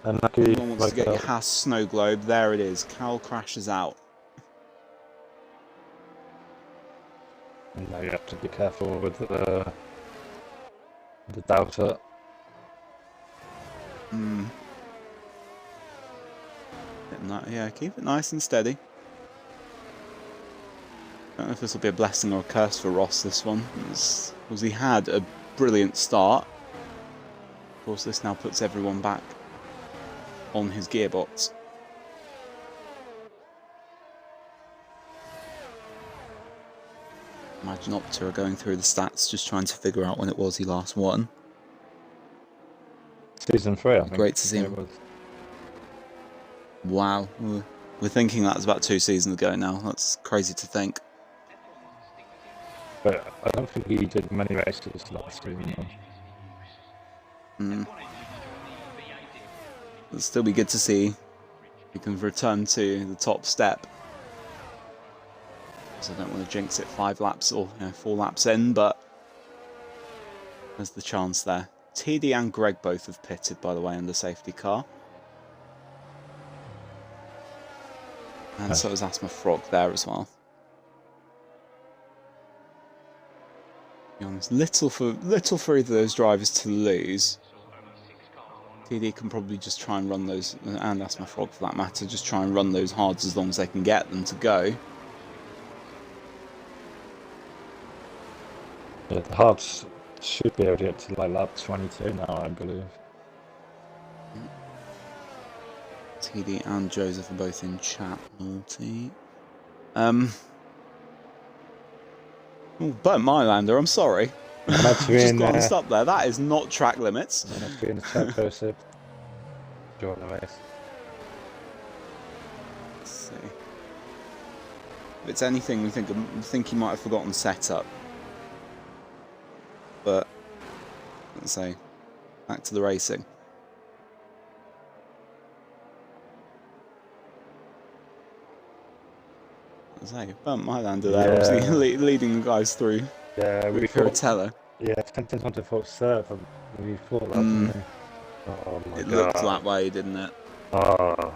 Unlucky. Everyone wants to get your Haas snow globe. There it is. Cal crashes out. And now you have to be careful with the doubter. Yeah, keep it nice and steady. I don't know if this will be a blessing or a curse for Ross, this one. Because he had a brilliant start. Of course, this now puts everyone back on his gearbox. Imagine Opta going through the stats, just trying to figure out when it was he last won. Season 3, I think. Great to see him. Wow. We're thinking that was about 2 seasons ago now. That's crazy to think. But I don't think he did many races last season. It'll still be good to see he can return to the top step. So I don't want to jinx it 5 laps or 4 laps in, but there's the chance there. TD and Greg both have pitted, by the way, in the safety car. And so is Asthma Frog there as well. To be honest, little for either of those drivers to lose. TD can probably just try and run those, and Asthma Frog for that matter, just try and run those hards as long as they can get them to go. Yeah, the hards should be able to get to like lap 22 now, I believe. TD and Joseph are both in chat. Naughty. Burnt my lander, I'm sorry. Just glanced up there. That is not track limits. Be in the chat person. Join the race. Let's see. If it's anything, we think he might have forgotten setup. But let's say, back to the racing. As I say, burnt my lander there, obviously leading the guys through. Yeah, we Piratella. Yeah, Tenton's on to full serve, and we thought that. Oh my God. It looked that way, didn't it? Oh.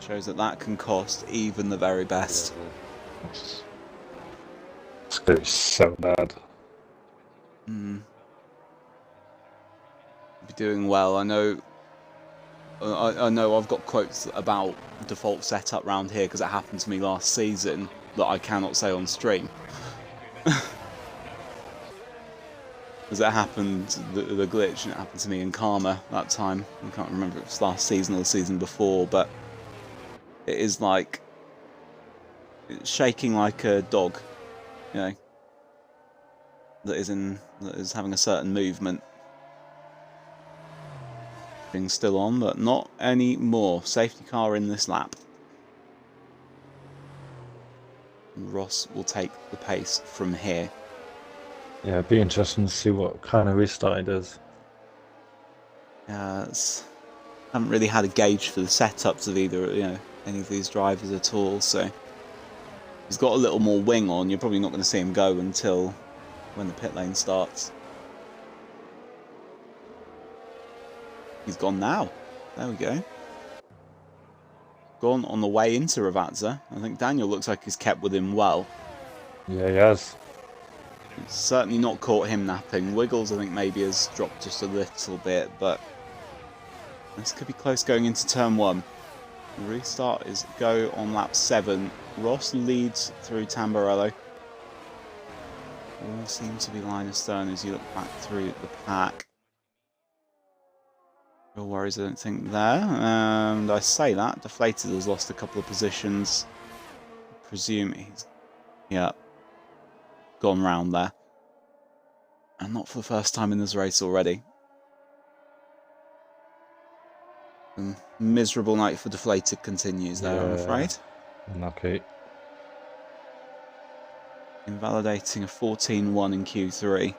Shows that can cost even the very best. It's going to be so bad. Be doing well. I know I've got quotes about default setup round here because it happened to me last season. that I cannot say on stream. As it happened, the glitch, and it happened to me in Karma that time. I can't remember if it was last season or the season before, but it is like it's shaking like a dog, you know, that is having a certain movement. Things still on, but not anymore. Safety car in this lap. Ross will take the pace from here. Yeah, it'd be interesting to see what kind of restart he does. Haven't really had a gauge for the setups of either, any of these drivers at all. So he's got a little more wing on. You're probably not going to see him go until when the pit lane starts. He's gone now. There we go. Gone on the way into Ravazza. I think Daniel looks like he's kept with him well. Yeah, he has. It's certainly not caught him napping. Wiggles, I think, maybe has dropped just a little bit, but this could be close going into turn 1. The restart is go on lap 7. Ross leads through Tamburello. All seem to be line astern as you look back through the pack. No worries, I don't think there. And I say that, Deflated has lost a couple of positions. I presume he's, gone round there. And not for the first time in this race already. Miserable night for Deflated continues there, I'm afraid. Okay. Invalidating a 14-1 in Q3.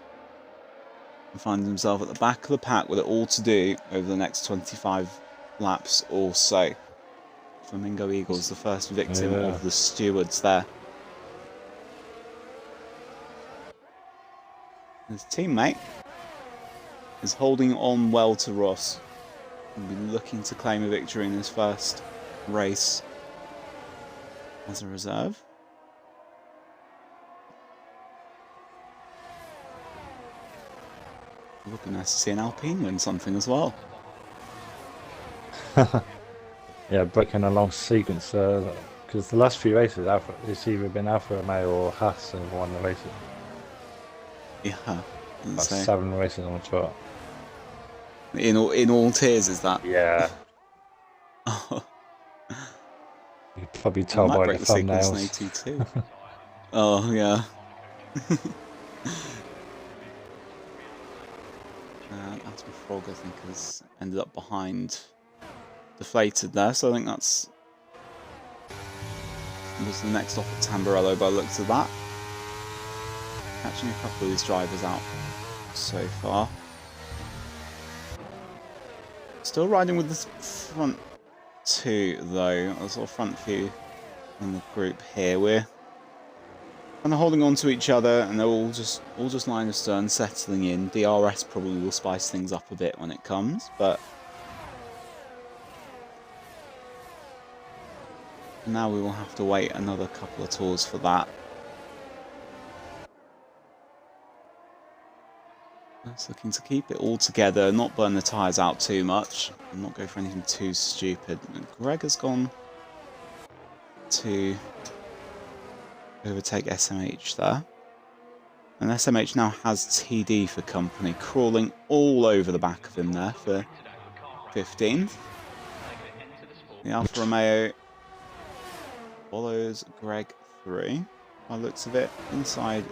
And finds himself at the back of the pack with it all to do over the next 25 laps or so. Flamingo Eagles, the first victim of the stewards there. His teammate is holding on well to Ross. He'll be looking to claim a victory in his first race as a reserve. It would be nice to see an Alpine win something as well. Yeah, breaking a long sequence because the last few races, it's either been Alfa Romeo or Haas have won the races. Yeah, That's 7 races on the trot. In all tiers, is that? Yeah. You can probably tell by the thumbnails. Oh yeah. Aston Frog, I think, has ended up behind Deflated there, so I think was the next off at Tamburello by the looks of that. Catching a couple of these drivers out so far. Still riding with the front 2 though, the sort of front few in the group here. We're kind of holding on to each other, and they're all just line astern, settling in. DRS probably will spice things up a bit when it comes, but now we will have to wait another couple of tours for that. Just looking to keep it all together, not burn the tyres out too much, and not go for anything too stupid. Greg has gone to overtake SMH there. And SMH now has TD for company, crawling all over the back of him there for 15th. The Alfa Romeo follows Greg through. By the looks of it, inside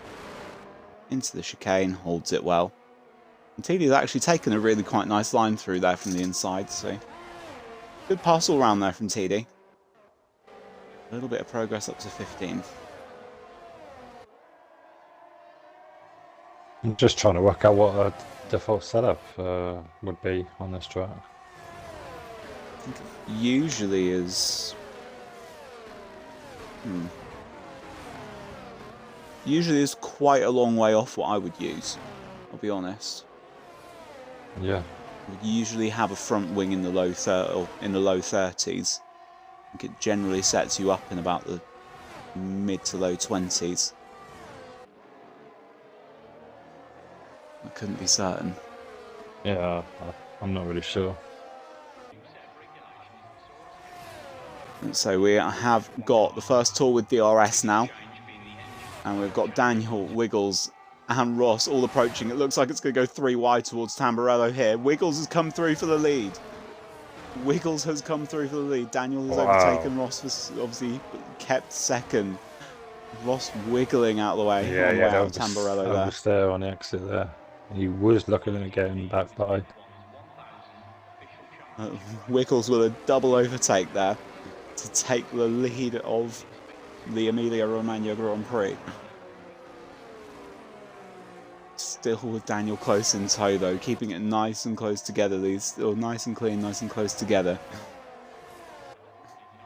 into the chicane, holds it well. And TD has actually taken a really quite nice line through there from the inside, so good pass all round there from TD. A little bit of progress up to 15th. I'm just trying to work out what a default setup would be on this track. I think it usually is... Usually is quite a long way off what I would use, I'll be honest. Yeah. Would usually have a front wing in the low 30s. I think it generally sets you up in about the mid to low 20s. I couldn't be certain. Yeah, I'm not really sure. So we have got the first tour with DRS now. And we've got Daniel, Wiggles, and Ross all approaching. It looks like it's going to go 3 wide towards Tamburello here. Wiggles has come through for the lead. Wiggles has come through for the lead. Daniel has overtaken Ross, for, obviously kept second. Ross wiggling out of the way. Yeah, on the way out of Tamburello I there. was there on the exit there. He was looking at getting back by. Wiggles with a double overtake there to take the lead of the Emilia-Romagna Grand Prix. Still with Daniel close in tow though, keeping it nice and close together. These still nice and clean, nice and close together.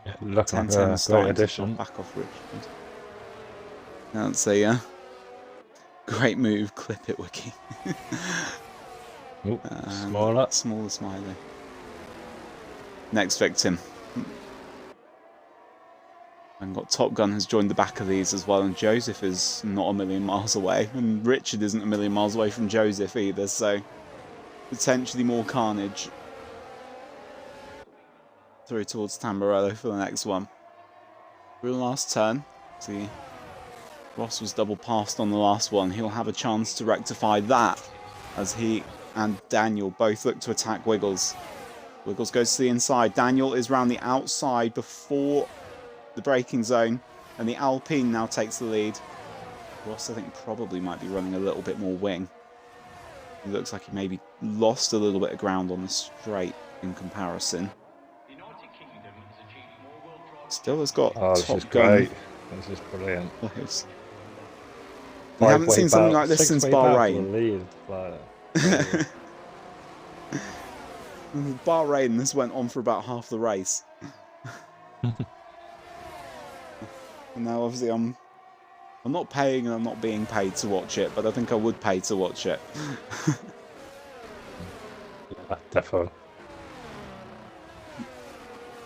Yeah, looking like a great addition. Back off Richard. That's a great move. Clip it, Wiki. Smaller smiley. Next victim. And got Top Gun has joined the back of these as well, and Joseph is not a million miles away, and Richard isn't a million miles away from Joseph either, so potentially more carnage through towards Tamburello for the next one. Through the last turn, see, Ross was double passed on the last one. He'll have a chance to rectify that as he and Daniel both look to attack Wiggles. Wiggles goes to the inside. Daniel is round the outside before the braking zone, and the Alpine now takes the lead. Ross, I think, probably might be running a little bit more wing. It looks like he maybe lost a little bit of ground on the straight in comparison. Still has got Top Gun. Great. This is brilliant. We haven't seen something like this since Bahrain. Bahrain, this went on for about half the race. And now obviously I'm not paying and I'm not being paid to watch it, but I think I would pay to watch it. Yeah, definitely.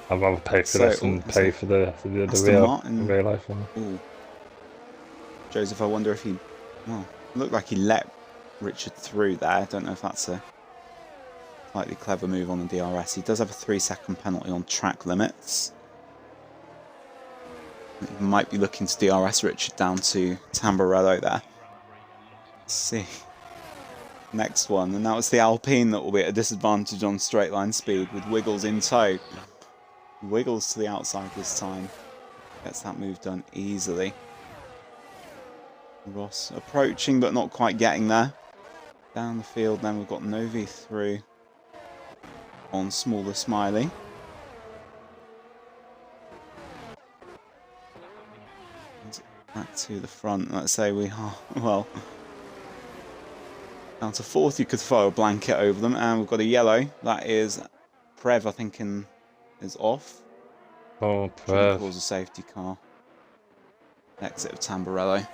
I'd rather pay for this than pay for the real life one. Ooh. Joseph, I wonder if he, well, it looked like he let Richard through there. I don't know if that's a slightly clever move on the DRS. He does have a 3-second penalty on track limits. He might be looking to DRS Richard down to Tamburello there. Let's see. Next one, and that was the Alpine that will be at a disadvantage on straight line speed with Wiggles in tow. Wiggles to the outside this time. Gets that move done easily. Ross approaching but not quite getting there. Down the field then we've got Novi through on Smaller Smiley. Back to the front, let's say we are, well, down to fourth. You could throw a blanket over them, and we've got a yellow. That is Prev, I think, is off. Oh, Prev. Cause a safety car. Exit of Tamburello.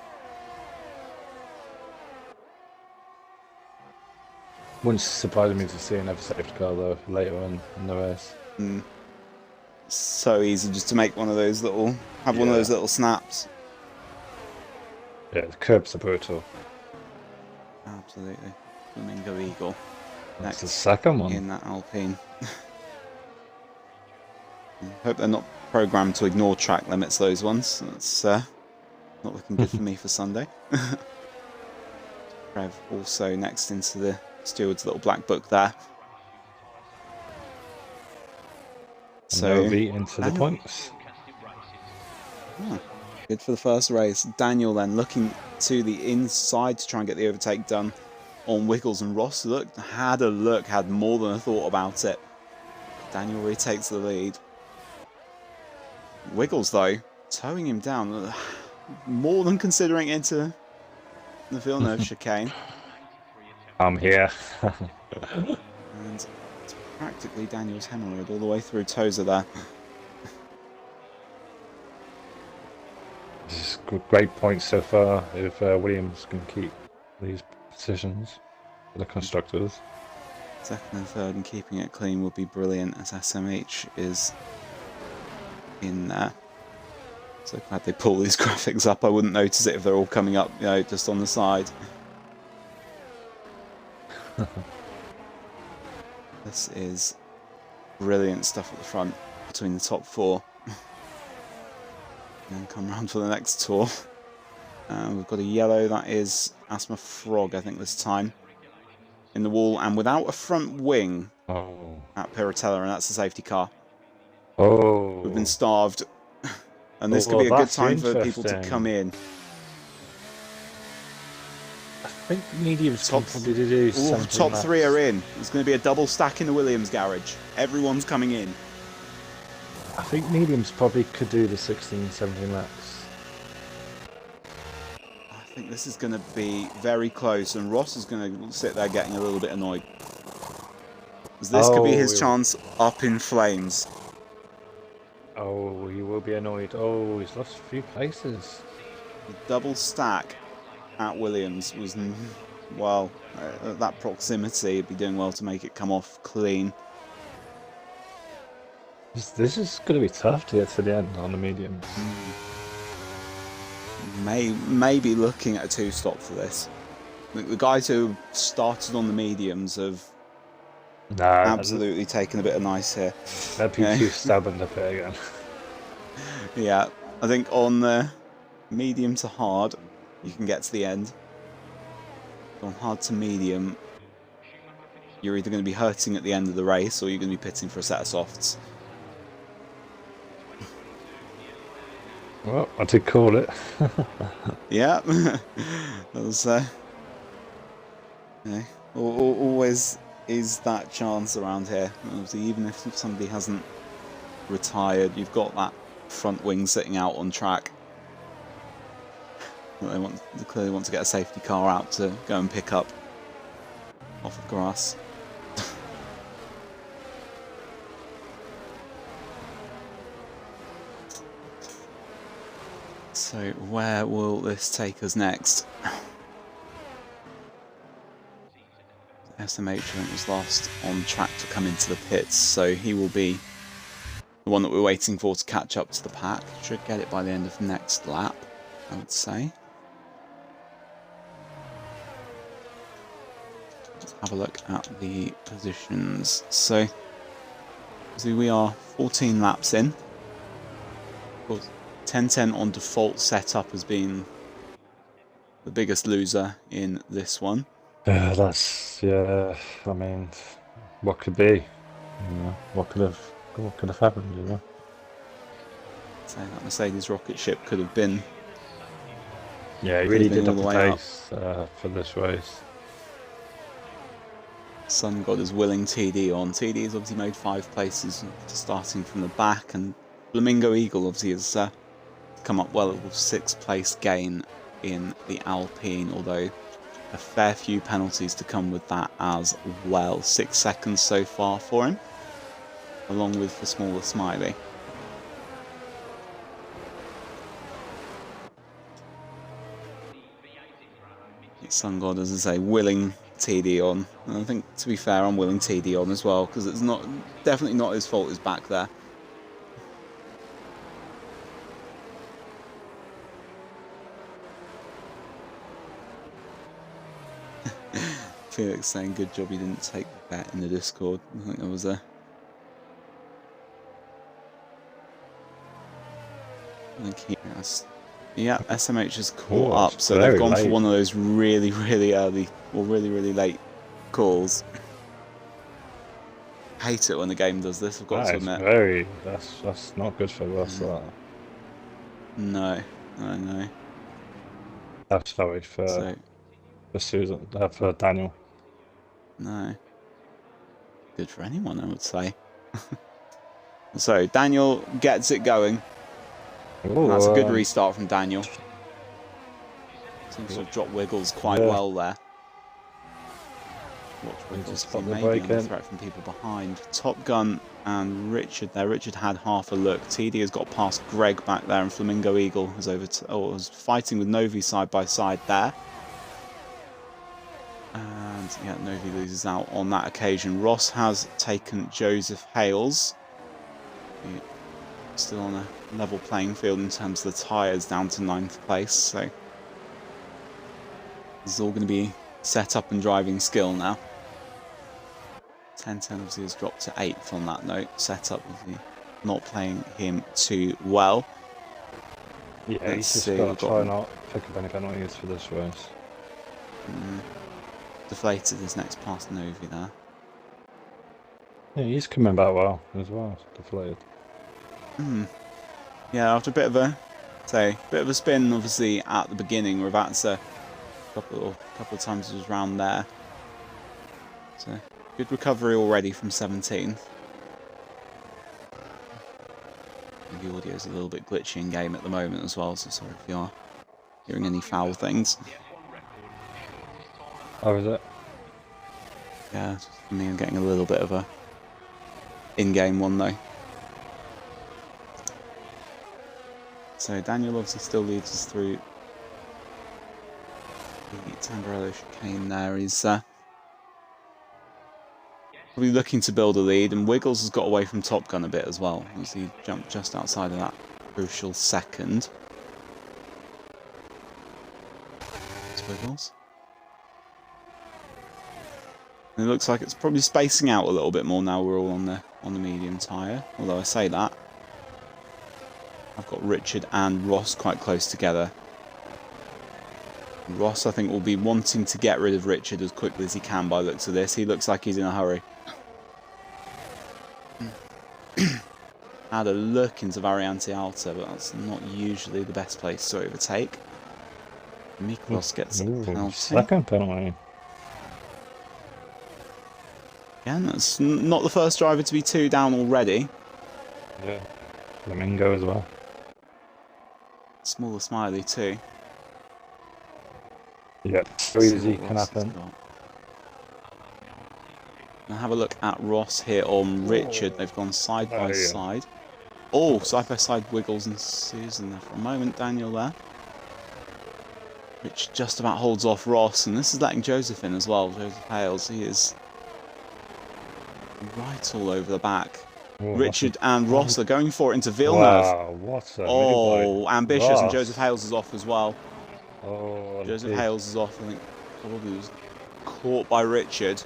Wouldn't surprise me to see another safety car though later on in the race. So easy just to make one of those little, one of those little snaps. Yeah, the curbs are brutal. Absolutely. Flamingo Eagle. That's the second one. In that Alpine. Hope they're not programmed to ignore track limits, those ones. That's not looking good for me for Sunday. Rev also next into the steward's little black book there. So Novi into the points. Good for the first race. Daniel then looking to the inside to try and get the overtake done on Wiggles, and Ross had more than a thought about it. Daniel retakes the lead. Wiggles though, towing him down, more than considering into the Villeneuve chicane. I'm here. And it's practically Daniel's hemorrhoid all the way through Tozer there. This is great points so far if Williams can keep these positions for the constructors. Second and third and keeping it clean would be brilliant, as SMH is in there. So glad they pull these graphics up. I wouldn't notice it if they're all coming up, you know, just on the side. This is brilliant stuff at the front between the top four. And come round for the next tour. We've got a yellow, that is Asthma Frog, I think, this time. In the wall, and without a front wing at Piratella, and that's a safety car. Oh. We've been starved. And this could Well, be a good that's time for people to interesting. come in. I think mediums can probably do something. Top 3 are in. There's going to be a double stack in the Williams garage. Everyone's coming in. I think mediums probably could do the 16, 17 laps. I think this is going to be very close, and Ross is going to sit there getting a little bit annoyed. This could be his chance up in flames. Oh, he will be annoyed. Oh, he's lost a few places. The double stack at Williams was, well, at that proximity, it'd be doing well to make it come off clean. This is going to be tough to get to the end on the mediums. Maybe looking at a 2-stop for this. The guys who started on the mediums have absolutely taken a bit of nice here. They'd be too stubborn to pit again. Yeah, I think on the medium to hard, you can get to the end. On hard to medium, you're either going to be hurting at the end of the race, or you're going to be pitting for a set of softs. Well, I did call it. Yeah, that was always is that chance around here. Obviously, even if somebody hasn't retired, you've got that front wing sitting out on track. They clearly want to get a safety car out to go and pick up off of grass. So where will this take us next? SMH, I think, was last on track to come into the pits, so he will be the one that we're waiting for to catch up to the pack. Should get it by the end of next lap, I would say. Let's have a look at the positions. So we are 14 laps in. Of course, 10-10 on default setup has been the biggest loser in this one. I mean, what could be? What could have happened? So that Mercedes rocket ship could have been. Yeah, he really did up the pace for this race. Sun God is willing TD on. TD has obviously made 5 places starting from the back, and Flamingo Eagle obviously has come up well with a 6th place gain in the Alpine, although a fair few penalties to come with that as well. 6 seconds so far for him, along with the smaller Smiley. Sun God, as I say, willing TD on. And I think, to be fair, I'm willing TD on as well, because it's definitely not his fault he's back there. Felix saying, good job you didn't take the bet in the Discord. I think there was a... I think he has... Yeah, SMH has caught up, so they've gone for one of those really, really early, or really, really late calls. I hate it when the game does this, I've got to admit. That's not good for us, that. No, no. That's sorry for Susan, for Daniel. No. Good for anyone, I would say. So, Daniel gets it going. Ooh, that's a good restart from Daniel. Seems to have dropped Wiggles quite well there. Watch Wiggles maybe under threat from people behind. Top Gun and Richard there. Richard had half a look. TD has got past Greg back there, and Flamingo Eagle is was fighting with Novi side by side there. And yeah, Novi loses out on that occasion. Ross has taken Joseph Hales. Still on a level playing field in terms of the tyres, down to 9th place. So this is all going to be set up and driving skill now. 10-10 obviously has dropped to 8th on that note. Setup obviously not playing him too well. Yeah, Let's he's just see, got we've to try got not pick up any penalties for this race. deflated his next pass Novi there. Yeah, he's coming back well as well. Deflated. Yeah, after a bit of a spin, obviously at the beginning, Ravazza a couple of times was round there. So good recovery already from 17th. The audio is a little bit glitchy in game at the moment as well, so sorry if you are hearing any foul things. Oh, is it? Yeah, just for me, I'm getting a little bit of a in-game one though. So Daniel obviously still leads us through the Tamburello chicane there. He's probably looking to build a lead, and Wiggles has got away from Top Gun a bit as well, as he jumped just outside of that crucial second. It's Wiggles. And it looks like it's probably spacing out a little bit more now we're all on the medium tyre. Although I say that, I've got Richard and Ross quite close together. Ross, I think, will be wanting to get rid of Richard as quickly as he can by the looks of this. He looks like he's in a hurry. Had a look into Variante Alta, but that's not usually the best place to overtake. Miklos gets a penalty. Second penalty. Again, that's not the first driver to be 2 down already. Yeah. Flamingo as well. Smaller Smiley too. Yeah, so easy can happen. Now have a look at Ross here on Richard. They've gone side by side. Oh, side by side Wiggles and Susan there for a moment. Daniel there. Which just about holds off Ross, and this is letting Joseph in as well. Joseph Hales, he is right all over the back. Oh, Richard and Ross are going for it into Villeneuve. Wow, what a ambitious, Ross. And Joseph Hales is off as well. Oh, Joseph Hales is off, I think, probably was caught by Richard.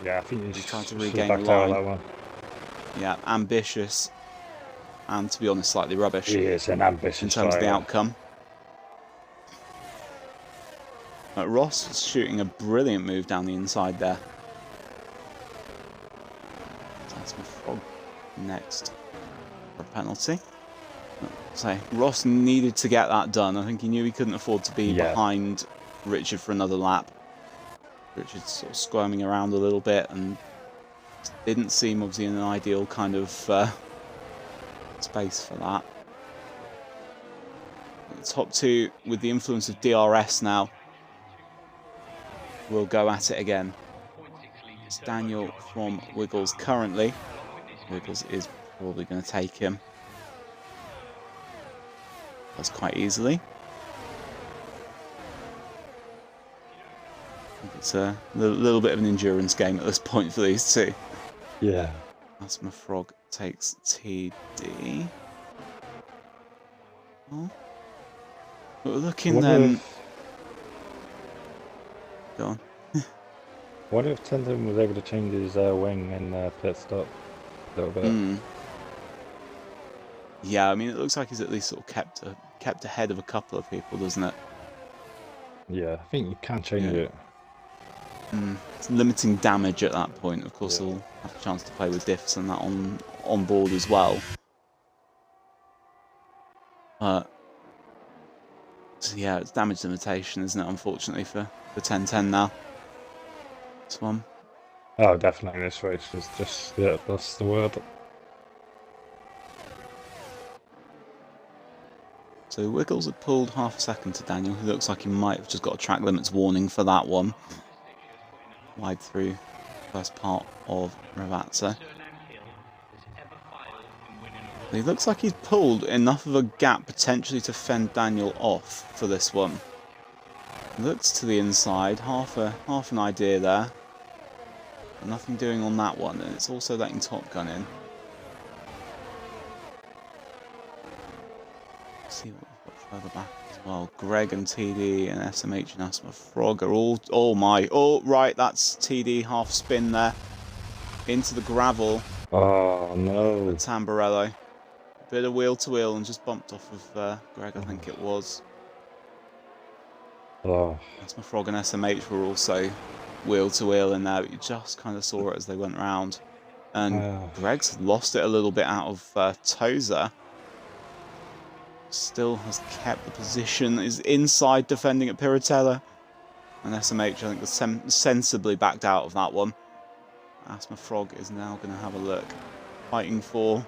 Yeah, I think he's trying to regain the line. That one. Yeah, ambitious, and to be honest, slightly rubbish. He is an ambitious in terms of the outcome. Ross was shooting a brilliant move down the inside there. That's my frog next for a penalty. So Ross needed to get that done. I think he knew he couldn't afford to be behind Richard for another lap. Richard's sort of squirming around a little bit and didn't seem obviously in an ideal kind of space for that. The top two, with the influence of DRS now, will go at it again. It's Daniel from Wiggles currently. Wiggles is probably going to take him. That's quite easily. It's a little bit of an endurance game at this point for these two. Yeah. That's my frog takes TD. Oh. But we're looking then. Go on. What if Tenzin was able to change his wing and pit stop a little bit? Yeah, I mean, it looks like he's at least sort of kept ahead of a couple of people, doesn't it? Yeah, I think you can change it. It's limiting damage at that point. Of course, he'll have a chance to play with diffs and that on board as well. So yeah, it's damage limitation, isn't it? Unfortunately for 10-10 now. This one. Oh, definitely. This race is just that's the word. So Wiggles had pulled half a second to Daniel, who looks like he might have just got a track limits warning for that one. Wide through first part of Ravazza. He looks like he's pulled enough of a gap potentially to fend Daniel off for this one. Looks to the inside, half an idea there. But nothing doing on that one, and it's also letting Top Gun in. Let's see what we've got further back as well. Greg and TD and SMH and Asthma Frog are all... Oh, right, that's TD half spin there. Into the gravel. Oh, no. Tamburello. Bit of wheel to wheel and just bumped off of Greg, I think it was. Oh. That's my Frog and SMH were also wheel to wheel in there, but you just kind of saw it as they went round. And Greg's lost it a little bit out of Tozer. Still has kept the position, is inside defending at Piratella. And SMH, I think, was sensibly backed out of that one. Asthma Frog is now going to have a look. Fighting for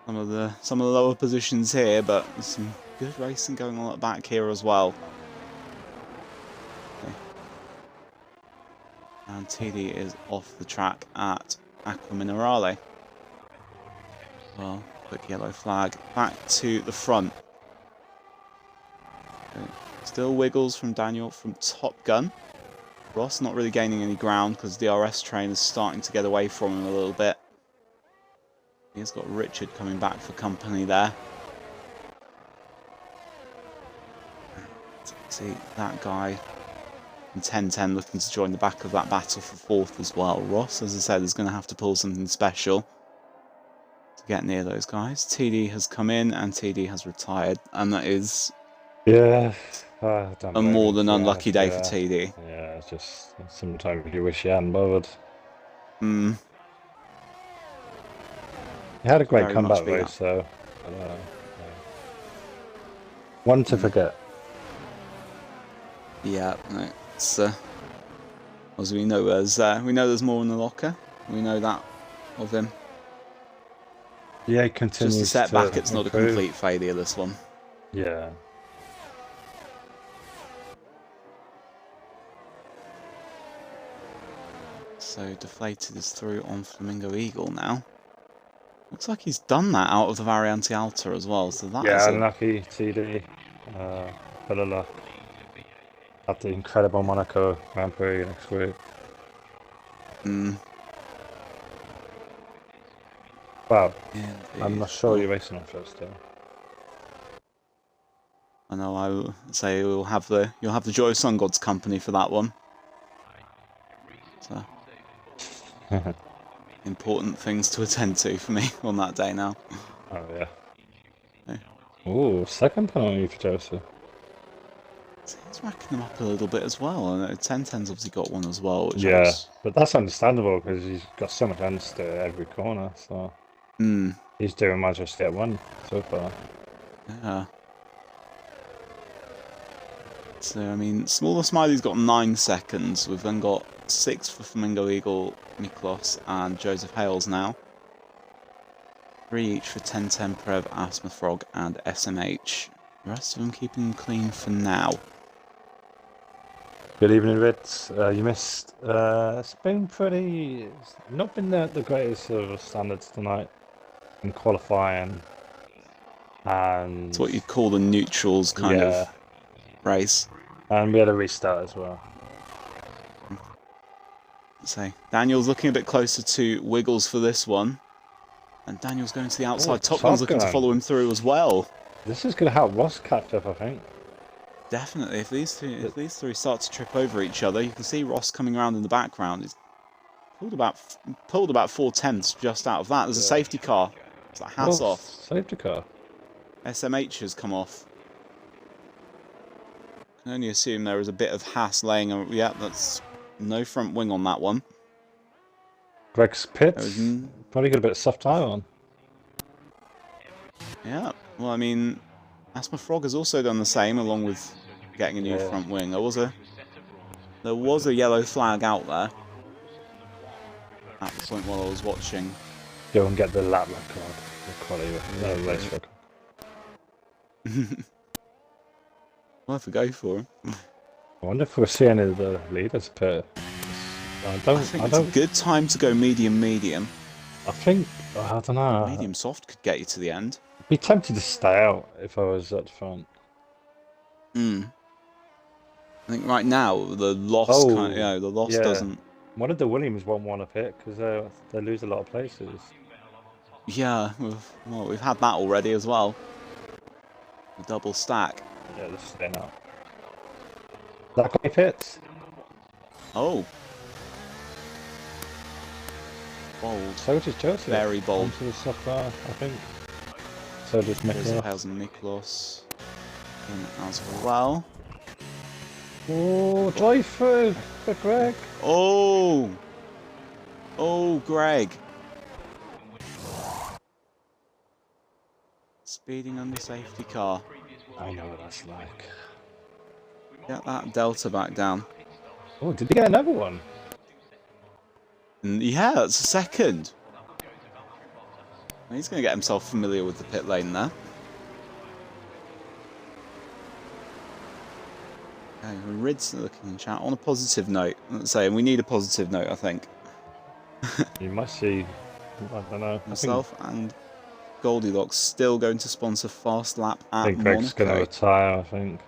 some of the lower positions here, but there's some good racing going on at the back here as well. Okay. And TD is off the track at Aqua Minerale. Well, quick yellow flag. Back to the front. Okay. Still wiggles from Daniel from Top Gun. Ross not really gaining any ground because the DRS train is starting to get away from him a little bit. He's got Richard coming back for company there. See that guy in 10-10 looking to join the back of that battle for fourth as well. Ross, as I said, is going to have to pull something special to get near those guys. TD has come in and TD has retired, and that is a more than unlucky day for TD. Yeah, it's just sometimes you wish you hadn't bothered. He had a great comeback race, so one to forget. Yeah, no, it's as we know, there's more in the locker. We know that of him. Yeah, he continues. Just a setback. It's not a complete failure. This one. Yeah. So Deflated is through on Flamingo Eagle now. Looks like he's done that out of the Variante Alta as well. So that is unlucky TD. Full of luck. At the incredible Monaco Grand Prix next week. Well, I'm not sure you're racing on first though. I know. I will say you'll have the Joy of Sun God's company for that one. So important things to attend to for me on that day now. Oh yeah. Okay. Ooh, second penalty for Joseph. He's racking them up a little bit as well, and 10-10's obviously got one as well. Which but that's understandable because he's got so much answer to every corner. So he's doing much just get one so far. Yeah. So I mean, Smaller Smiley's got 9 seconds. We've then got 6 for Flamingo Eagle, Miklos, and Joseph Hales now. 3 each for 10-10, Prev, Asthma Frog, and SMH. The rest of them keeping them clean for now. Good evening, Ritz. You missed. It's been not been the greatest of standards tonight in qualifying. And it's what you'd call the neutrals kind of race. And we had a restart as well. So Daniel's looking a bit closer to Wiggles for this one. And Daniel's going to the outside. Top Gun's looking to follow him through as well. This is going to help Ross catch up, I think. Definitely. If these three start to trip over each other, you can see Ross coming around in the background. He's pulled about 4/10 just out of that. There's a safety car. It's like hats off. Safety car. SMH has come off. Can only assume there is a bit of Haas laying. Yeah, that's no front wing on that one. Greg's pits. Probably got a bit of soft tire on. Yeah. Well, I mean, Asthma Frog has also done the same, along with getting a new front wing. There was a yellow flag out there at the point while I was watching. Go and get the lap record, the quality race record. I'll have to go for him. I wonder if we're seeing any of the leaders pit. I think it's a good time to go medium. I think, I don't know. Medium soft could get you to the end. I'd be tempted to stay out if I was at the front. I think right now the loss doesn't. One of the Williams won't want to pit because they lose a lot of places. Yeah, we've had that already as well. A double stack. Yeah, let's stay out. That guy pits. Oh. Bold. So does Joseph. Very bold. Onto the soft bar, I think. So does Joseph Miklos. Hales and Miklos in as well. Oh, drive through for Greg. Oh! Oh, Greg. Speeding under safety car. I know what that's like. Get that Delta back down. Oh, did he get another one? And yeah, it's a second. He's going to get himself familiar with the pit lane there. Okay, Rid's looking in chat on a positive note. Let's say, and we need a positive note, I think. You must see. I don't know. Himself and Goldilocks still going to sponsor Fast Lap at I think Greg's going to Monaco. retire, I think.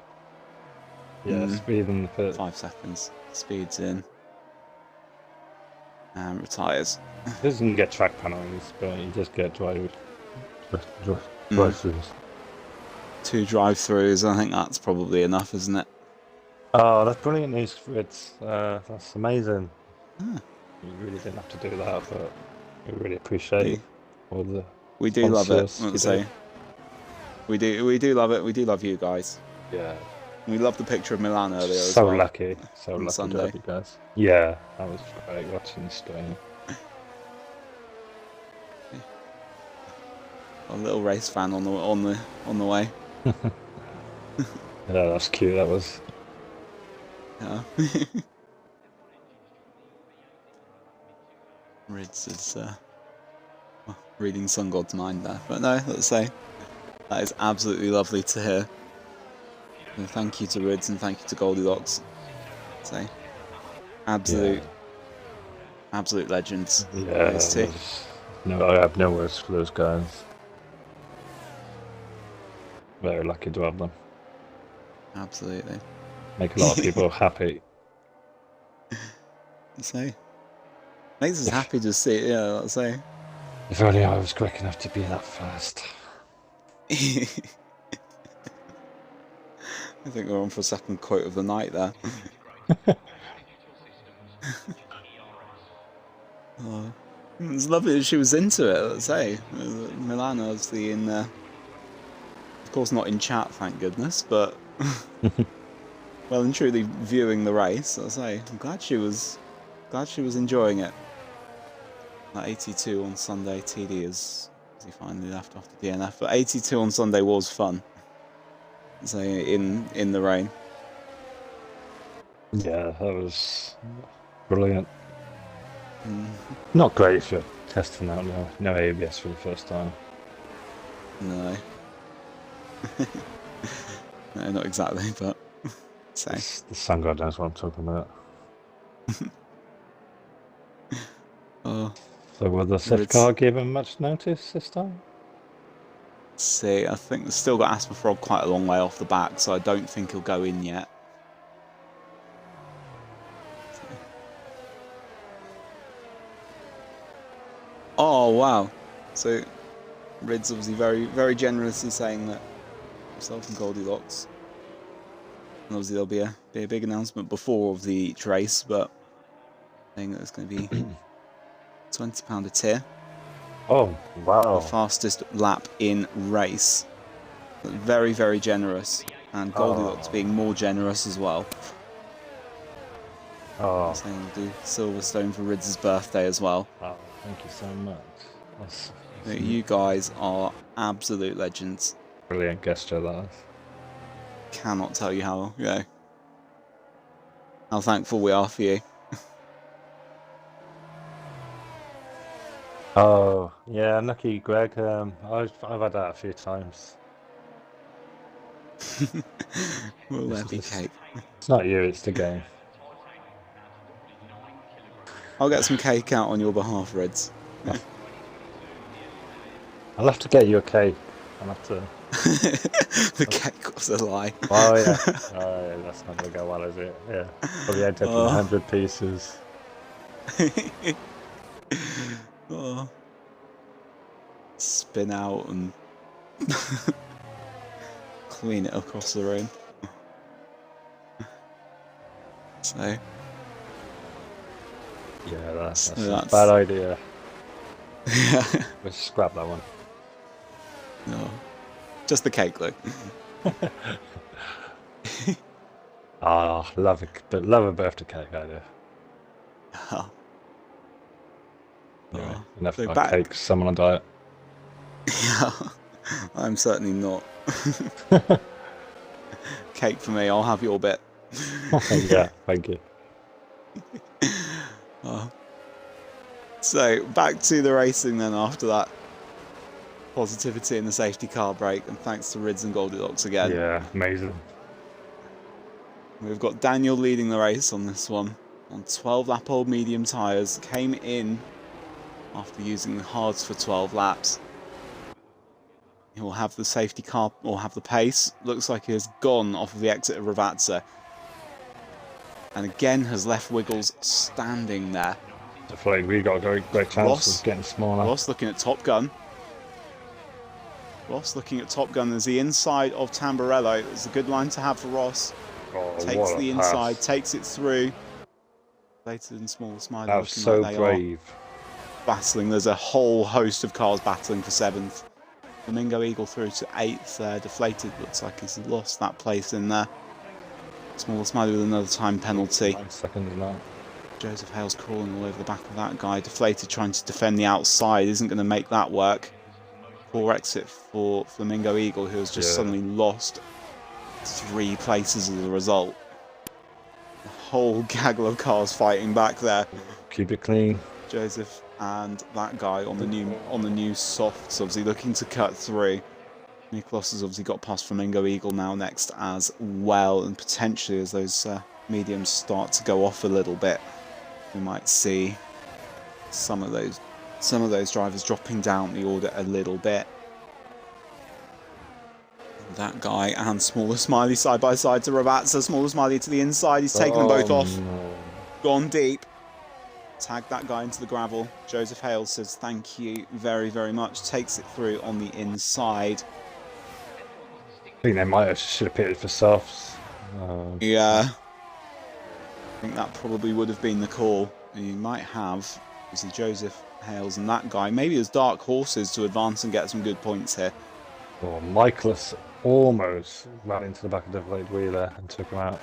Yeah, speed in the pit. 5 seconds. Speeds in. And retires. He doesn't get track penalties, but he just get drive-throughs. 2 drive-throughs, I think that's probably enough, isn't it? Oh, that's brilliant news, Fritz. That's amazing. Ah. You really didn't have to do that, but we really appreciate all the. We do love it. sponsors Let's say. We do love it. We do love you guys. Yeah. We love the picture of Milan earlier as So well. lucky. So lucky Sunday. to have you guys. Yeah, that was great watching the stream. A little race fan on the way. Yeah, that's cute. That was. Yeah. Rids is reading Sun God's mind there, but no, let's say that is absolutely lovely to hear. And thank you to Rids and thank you to Goldilocks. Say, absolute legends. Yeah. No, I have no words for those guys. Very lucky to have them. Absolutely. Make a lot of people happy. Say, makes us happy to see it. Yeah, let's say. If only I was quick enough to be that fast. I think we're on for a second quote of the night there. Oh, it's lovely that she was into it, let's say. Milan obviously in there. Of course not in chat, thank goodness, but well and truly viewing the race, let's say. I'm glad she was enjoying it. That 82 on Sunday TD is he finally left after DNF, but 82 on Sunday was fun. Say in the rain. Yeah, that was brilliant. Not great if you're testing out no ABS for the first time. No. No, not exactly, but say. The sun god knows what I'm talking about. Oh. So will the safety car give him much notice this time? Let's see, I think they've still got Asper Frog quite a long way off the back, so I don't think he'll go in yet. Oh wow! So Rid's obviously very generously saying that himself and Goldilocks. And obviously there'll be a big announcement before of each race, but saying that it's going to be £20 a tier. Oh wow! The fastest lap in race. Very generous, and Goldilocks being more generous as well. Oh. Saying we'll do Silverstone for Rids' birthday as well. Oh, thank you so much. That's You guys are absolute legends. brilliant gesture, that is. Cannot tell you how thankful we are for you. Oh yeah, lucky Greg. I've had that a few times. Will there be cake? It's not you, it's the game. I'll get some cake out on your behalf, Reds. I'll have to get you a cake. I'll have to. The cake was a lie. Oh yeah. Oh yeah, that's not gonna go well, is it? Yeah. Probably end up in 100 pieces. Oh. Spin out and clean it across the room. So yeah, that's a bad idea. Yeah. Let's scrap that one. No. Just the cake, though. Ah, love a birthday cake, I do. Anyway, Oh. enough So about back. cakes. Someone on diet. Yeah. I'm certainly not. Cake for me, I'll have your bit. Yeah, thank you. Oh. So back to the racing then after that positivity in the safety car break, and thanks to Rids and Goldilocks again. Yeah, amazing. We've got Daniel leading the race on this one on 12 lap old medium tyres. Came in after using the hards for 12 laps. He will have the safety car, or have the pace. Looks like he has gone off of the exit of Ravazza. And again has left Wiggles standing there. Deflating, we got a great chance of getting smaller. Ross looking at Top Gun. Ross looking at Top Gun as the inside of Tamburello. It's a good line to have for Ross. Oh, Takes the inside, pass. takes it through. Later than Small Smiley That was looking so like they brave. are battling. There's a whole host of cars battling for 7th. Flamingo Eagle through to 8th there. Deflated, looks like he's lost that place in there. Small Smiley with another time penalty. 9 seconds now. Joseph Hale's crawling all over the back of that guy. Deflated trying to defend the outside. Isn't going to make that work. Poor exit for Flamingo Eagle, who has just suddenly lost 3 places as a result. A whole gaggle of cars fighting back there. Keep it clean. Joseph and that guy on the new softs, obviously looking to cut through. Niklas has obviously got past Flamingo Eagle now next as well, and potentially as those mediums start to go off a little bit, we might see some of those drivers dropping down the order a little bit. That guy and Smaller Smiley side by side to Ravazza. Smaller Smiley to the inside. He's taken them both off. No. Gone deep. Tagged that guy into the gravel. Joseph Hale says thank you very, very much. Takes it through on the inside. I think they should have pitted for softs. Yeah. I think that probably would have been the call. And you might have, obviously, Joseph Hales and that guy, maybe as dark horses to advance and get some good points here. Oh, Michaelis almost ran into the back of the Deflated Wheeler and took him out.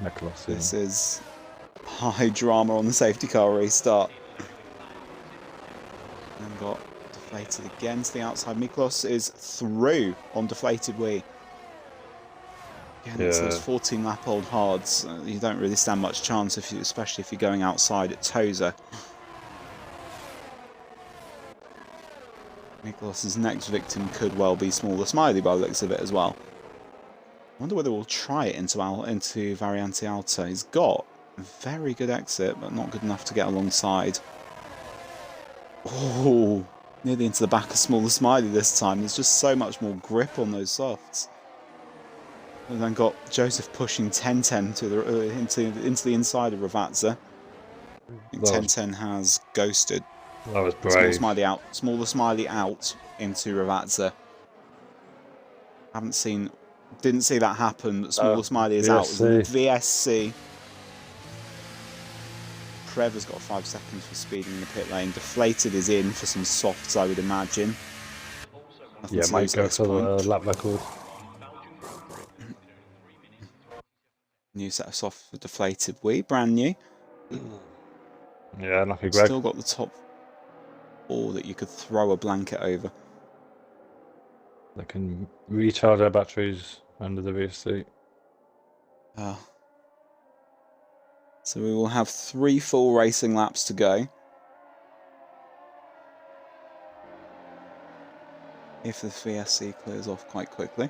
Nicholas. This is high drama on the safety car restart. And got deflated again to the outside. Miklos is through on Deflated Wheel. Again, it's those 14 lap old hards. You don't really stand much chance, especially if you're going outside at Tozer. Miklos' next victim could well be Smaller Smiley by the looks of it as well. I wonder whether we'll try it into Variante Alto. He's got a very good exit, but not good enough to get alongside. Oh, nearly into the back of Smaller Smiley this time. There's just so much more grip on those softs. And then got Joseph pushing 1010 to the into the inside of Ravazza. I think 1010 has ghosted. That was brave. Smaller Smiley out into Ravazza. Didn't see that happen, but Smaller Smiley is out. VSC. Trevor's got 5 seconds for speeding in the pit lane. Deflated is in for some softs, I would imagine. Yeah, might go for the lap record. New set of softs for Deflated Wee, brand new. Yeah, lucky Greg. Still got the top 4 that you could throw a blanket over. They can recharge their batteries under the VSC. So we will have 3 full racing laps to go. If the VSC clears off quite quickly.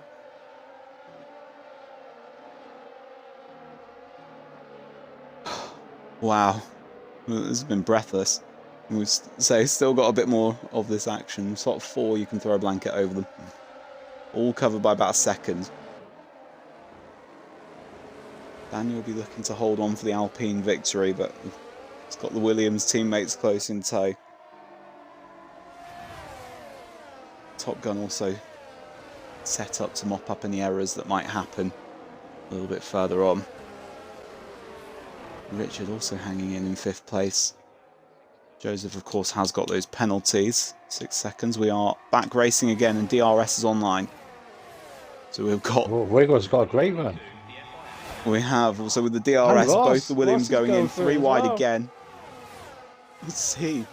Wow, this has been breathless. We've still got a bit more of this action. Slot 4, you can throw a blanket over them. All covered by about a second. Daniel will be looking to hold on for the Alpine victory, but it's got the Williams teammates close in tow. Top Gun also set up to mop up any errors that might happen a little bit further on. Richard also hanging in 5th place. Joseph, of course, has got those penalties. 6 seconds. We are back racing again, and DRS is online. So we've got... Oh, Wiggles got a great run. We have, also with the DRS, both the Williams going in, 3 wide again. Let's see.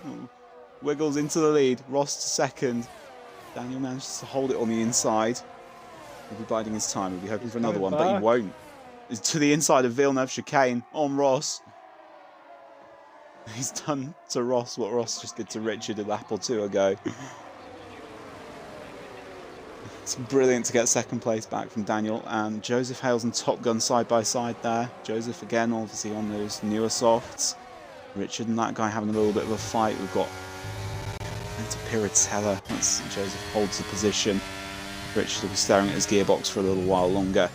Wiggles into the lead. Ross to second. Daniel manages to hold it on the inside. He'll be biding his time. He'll be hoping for another one, but he won't. It's to the inside of Villeneuve chicane on Ross. He's done to Ross what Ross just did to Richard a lap or two ago. It's brilliant to get second place back from Daniel, and Joseph Hales and Top Gun side by side there. Joseph again obviously on those newer softs. Richard and that guy having a little bit of a fight. We've got into Piratella once Joseph holds the position. Richard will be staring at his gearbox for a little while longer.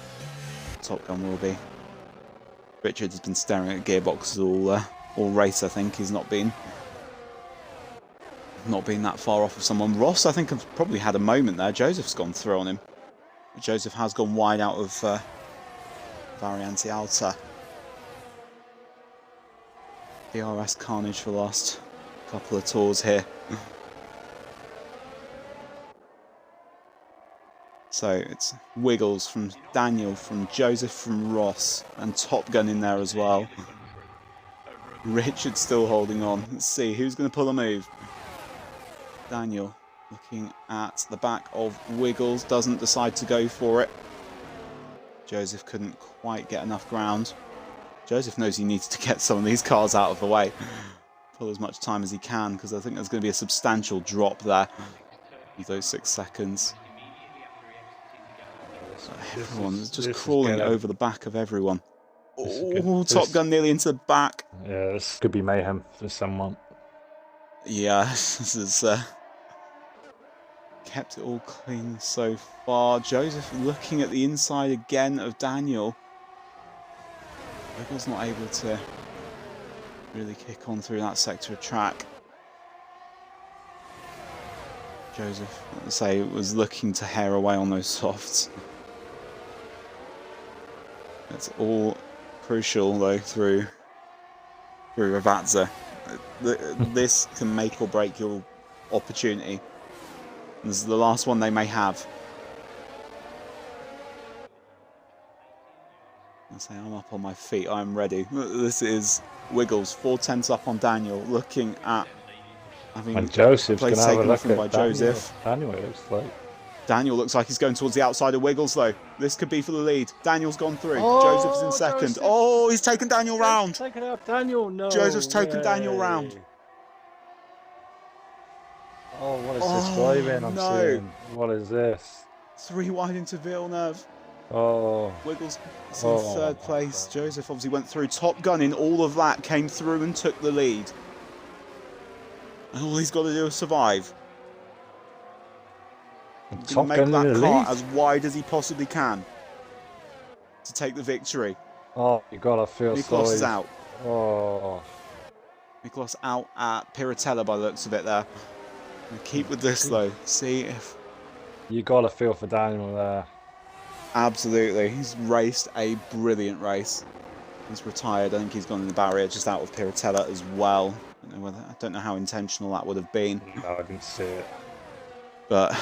Top Gun will be. Richard has been staring at gearboxes all race, I think. He's not been that far off of someone. Ross, I think, have probably had a moment there. Joseph's gone through on him. Joseph has gone wide out of Variante Alta. DRS carnage for the last couple of tours here. So it's Wiggles from Daniel, from Joseph, from Ross, and Top Gun in there as well. Richard still holding on. Let's see who's going to pull a move. Daniel looking at the back of Wiggles, doesn't decide to go for it. Joseph couldn't quite get enough ground. Joseph knows he needs to get some of these cars out of the way. Pull as much time as he can, because I think there's going to be a substantial drop there with those 6 seconds. So everyone's just crawling over the back of everyone. Oh, Top Gun nearly into the back. Yeah, this could be mayhem for someone. Yeah, this is kept it all clean so far. Joseph looking at the inside again of Daniel. Wiggles not able to really kick on through that sector of track. Joseph, let's say, was looking to hair away on those softs. It's all crucial though through Ravazza. This can make or break your opportunity. This is the last one they may have. I say I'm up on my feet. I'm ready. This is Wiggles, 4/10 up on Daniel, looking at having and Joseph's place taken off him by Joseph. Daniel, it looks like. Daniel looks like he's going towards the outside of Wiggles though. This could be for the lead. Daniel's gone through. Oh, Joseph's in second. Joseph. Oh, he's taken Daniel round. Taking out Daniel, no. Joseph's taken Daniel round. Oh, what is this driving I'm seeing? What is this? 3 wide into Villeneuve. Oh. Wiggles is in third place. Joseph obviously went through. Top Gun in all of that, came through and took the lead. And all he's got to do is survive. Top make Gun that in the car lead. as wide as he possibly can to take the victory. Oh, you gotta feel Miklos is sorry. out. Oh. Miklos out at Piratella by the looks of it there. We'll keep with this though. See if... You gotta feel for Daniel there. Absolutely. He's raced a brilliant race. He's retired. I think he's gone in the barrier just out of Piratella as well. I don't know how intentional that would have been. No, I didn't see it. But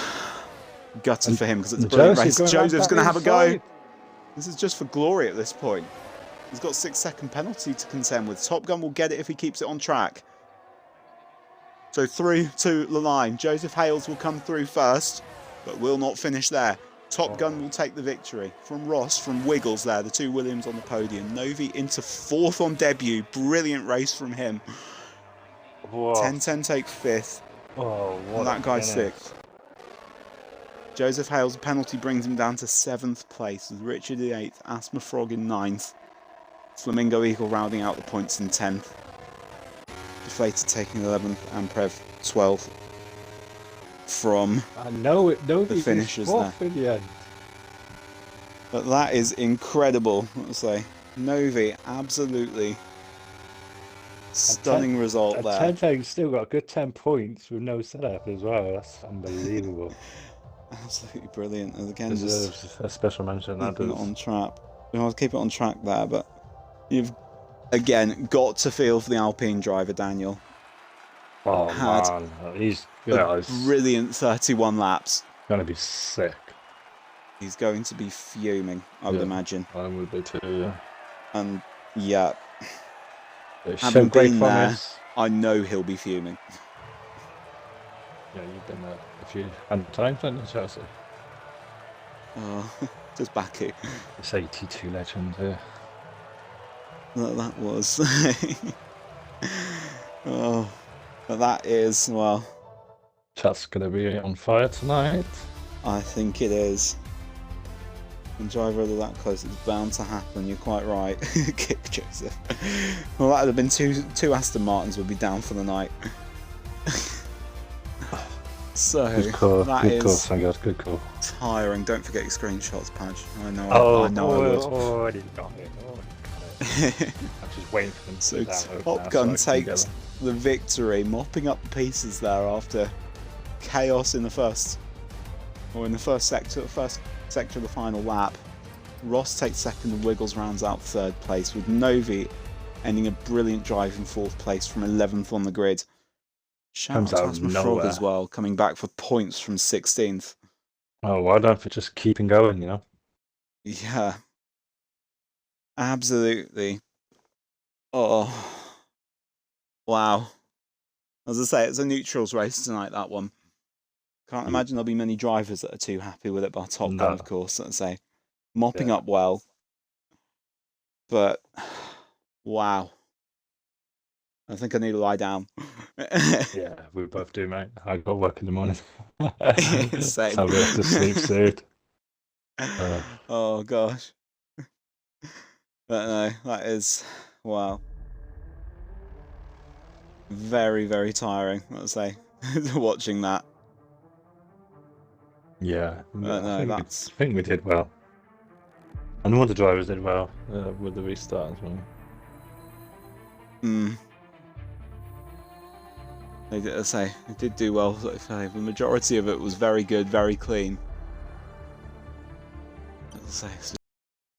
gutted for him because it's a brilliant race. Joseph's going to have a go. This is just for glory at this point. He's got 6-second penalty to contend with. Top Gun will get it if he keeps it on track. So through to the line. Joseph Hales will come through first, but will not finish there. Top Gun will take the victory. From Ross, from Wiggles there, the 2 Williams on the podium. Novi into 4th on debut. Brilliant race from him. 10-10 take 5th. Oh, what and that guy's 6th. Joseph Hales' penalty brings him down to 7th place, with Richard in 8th, Asthma Frog in 9th, Flamingo Eagle rounding out the points in 10th, Deflated taking 11th, and Prev 12th from the finishers there. In the end. But that is incredible, let's say. Novi, absolutely stunning result there. 10 still got a good 10 points with no setup as well. That's unbelievable. Absolutely brilliant. And again, deserves just a special mention. That keeping it on track. I'll keep it on track there, but you've again got to feel for the Alpine driver, Daniel. Oh had man, he's a brilliant 31 laps. gonna be sick. He's going to be fuming, I would imagine. I would be too. Yeah. And yeah, Having great been promise. there, I know he'll be fuming. Yeah, you've been there a few times, haven't you, Chelsea? Oh, just Baku. It's 82 legend here. That was. Oh, but that is, well. Chat's gonna be on fire tonight. I think it is. And drive really that close, it's bound to happen. You're quite right. Kick Joseph. Well, that would have been two Aston Martins would be down for the night. So good call. That good is call, Sangard. Good call. tiring. Don't forget your screenshots, Padge. I know. I would. Already got it. I'm just waiting for them to So download Top now Gun so I can takes the victory, mopping up the pieces there after chaos in the first sector of the final lap. Ross takes second and Wiggles rounds out third place, with Novi ending a brilliant drive in fourth place from 11th on the grid. Shout out to Tasma Frog as well, coming back for points from 16th. Oh, well done for just keeping going, you know? Yeah. Absolutely. Oh. Wow. As I say, it's a neutrals race tonight, that one. Can't imagine there'll be many drivers that are too happy with it, bar Top Gun, of course, let's say. Mopping up well. But, wow. I think I need to lie down. Yeah, we both do, mate. I got work in the morning. Same. So we have to sleep soon. Oh, gosh. But no, that is, wow. Very, very tiring, let's say, watching that. Yeah, no, I think we did well. And all the drivers did well with the restart as well. They did do well. The majority of it was very good, very clean. Let's say.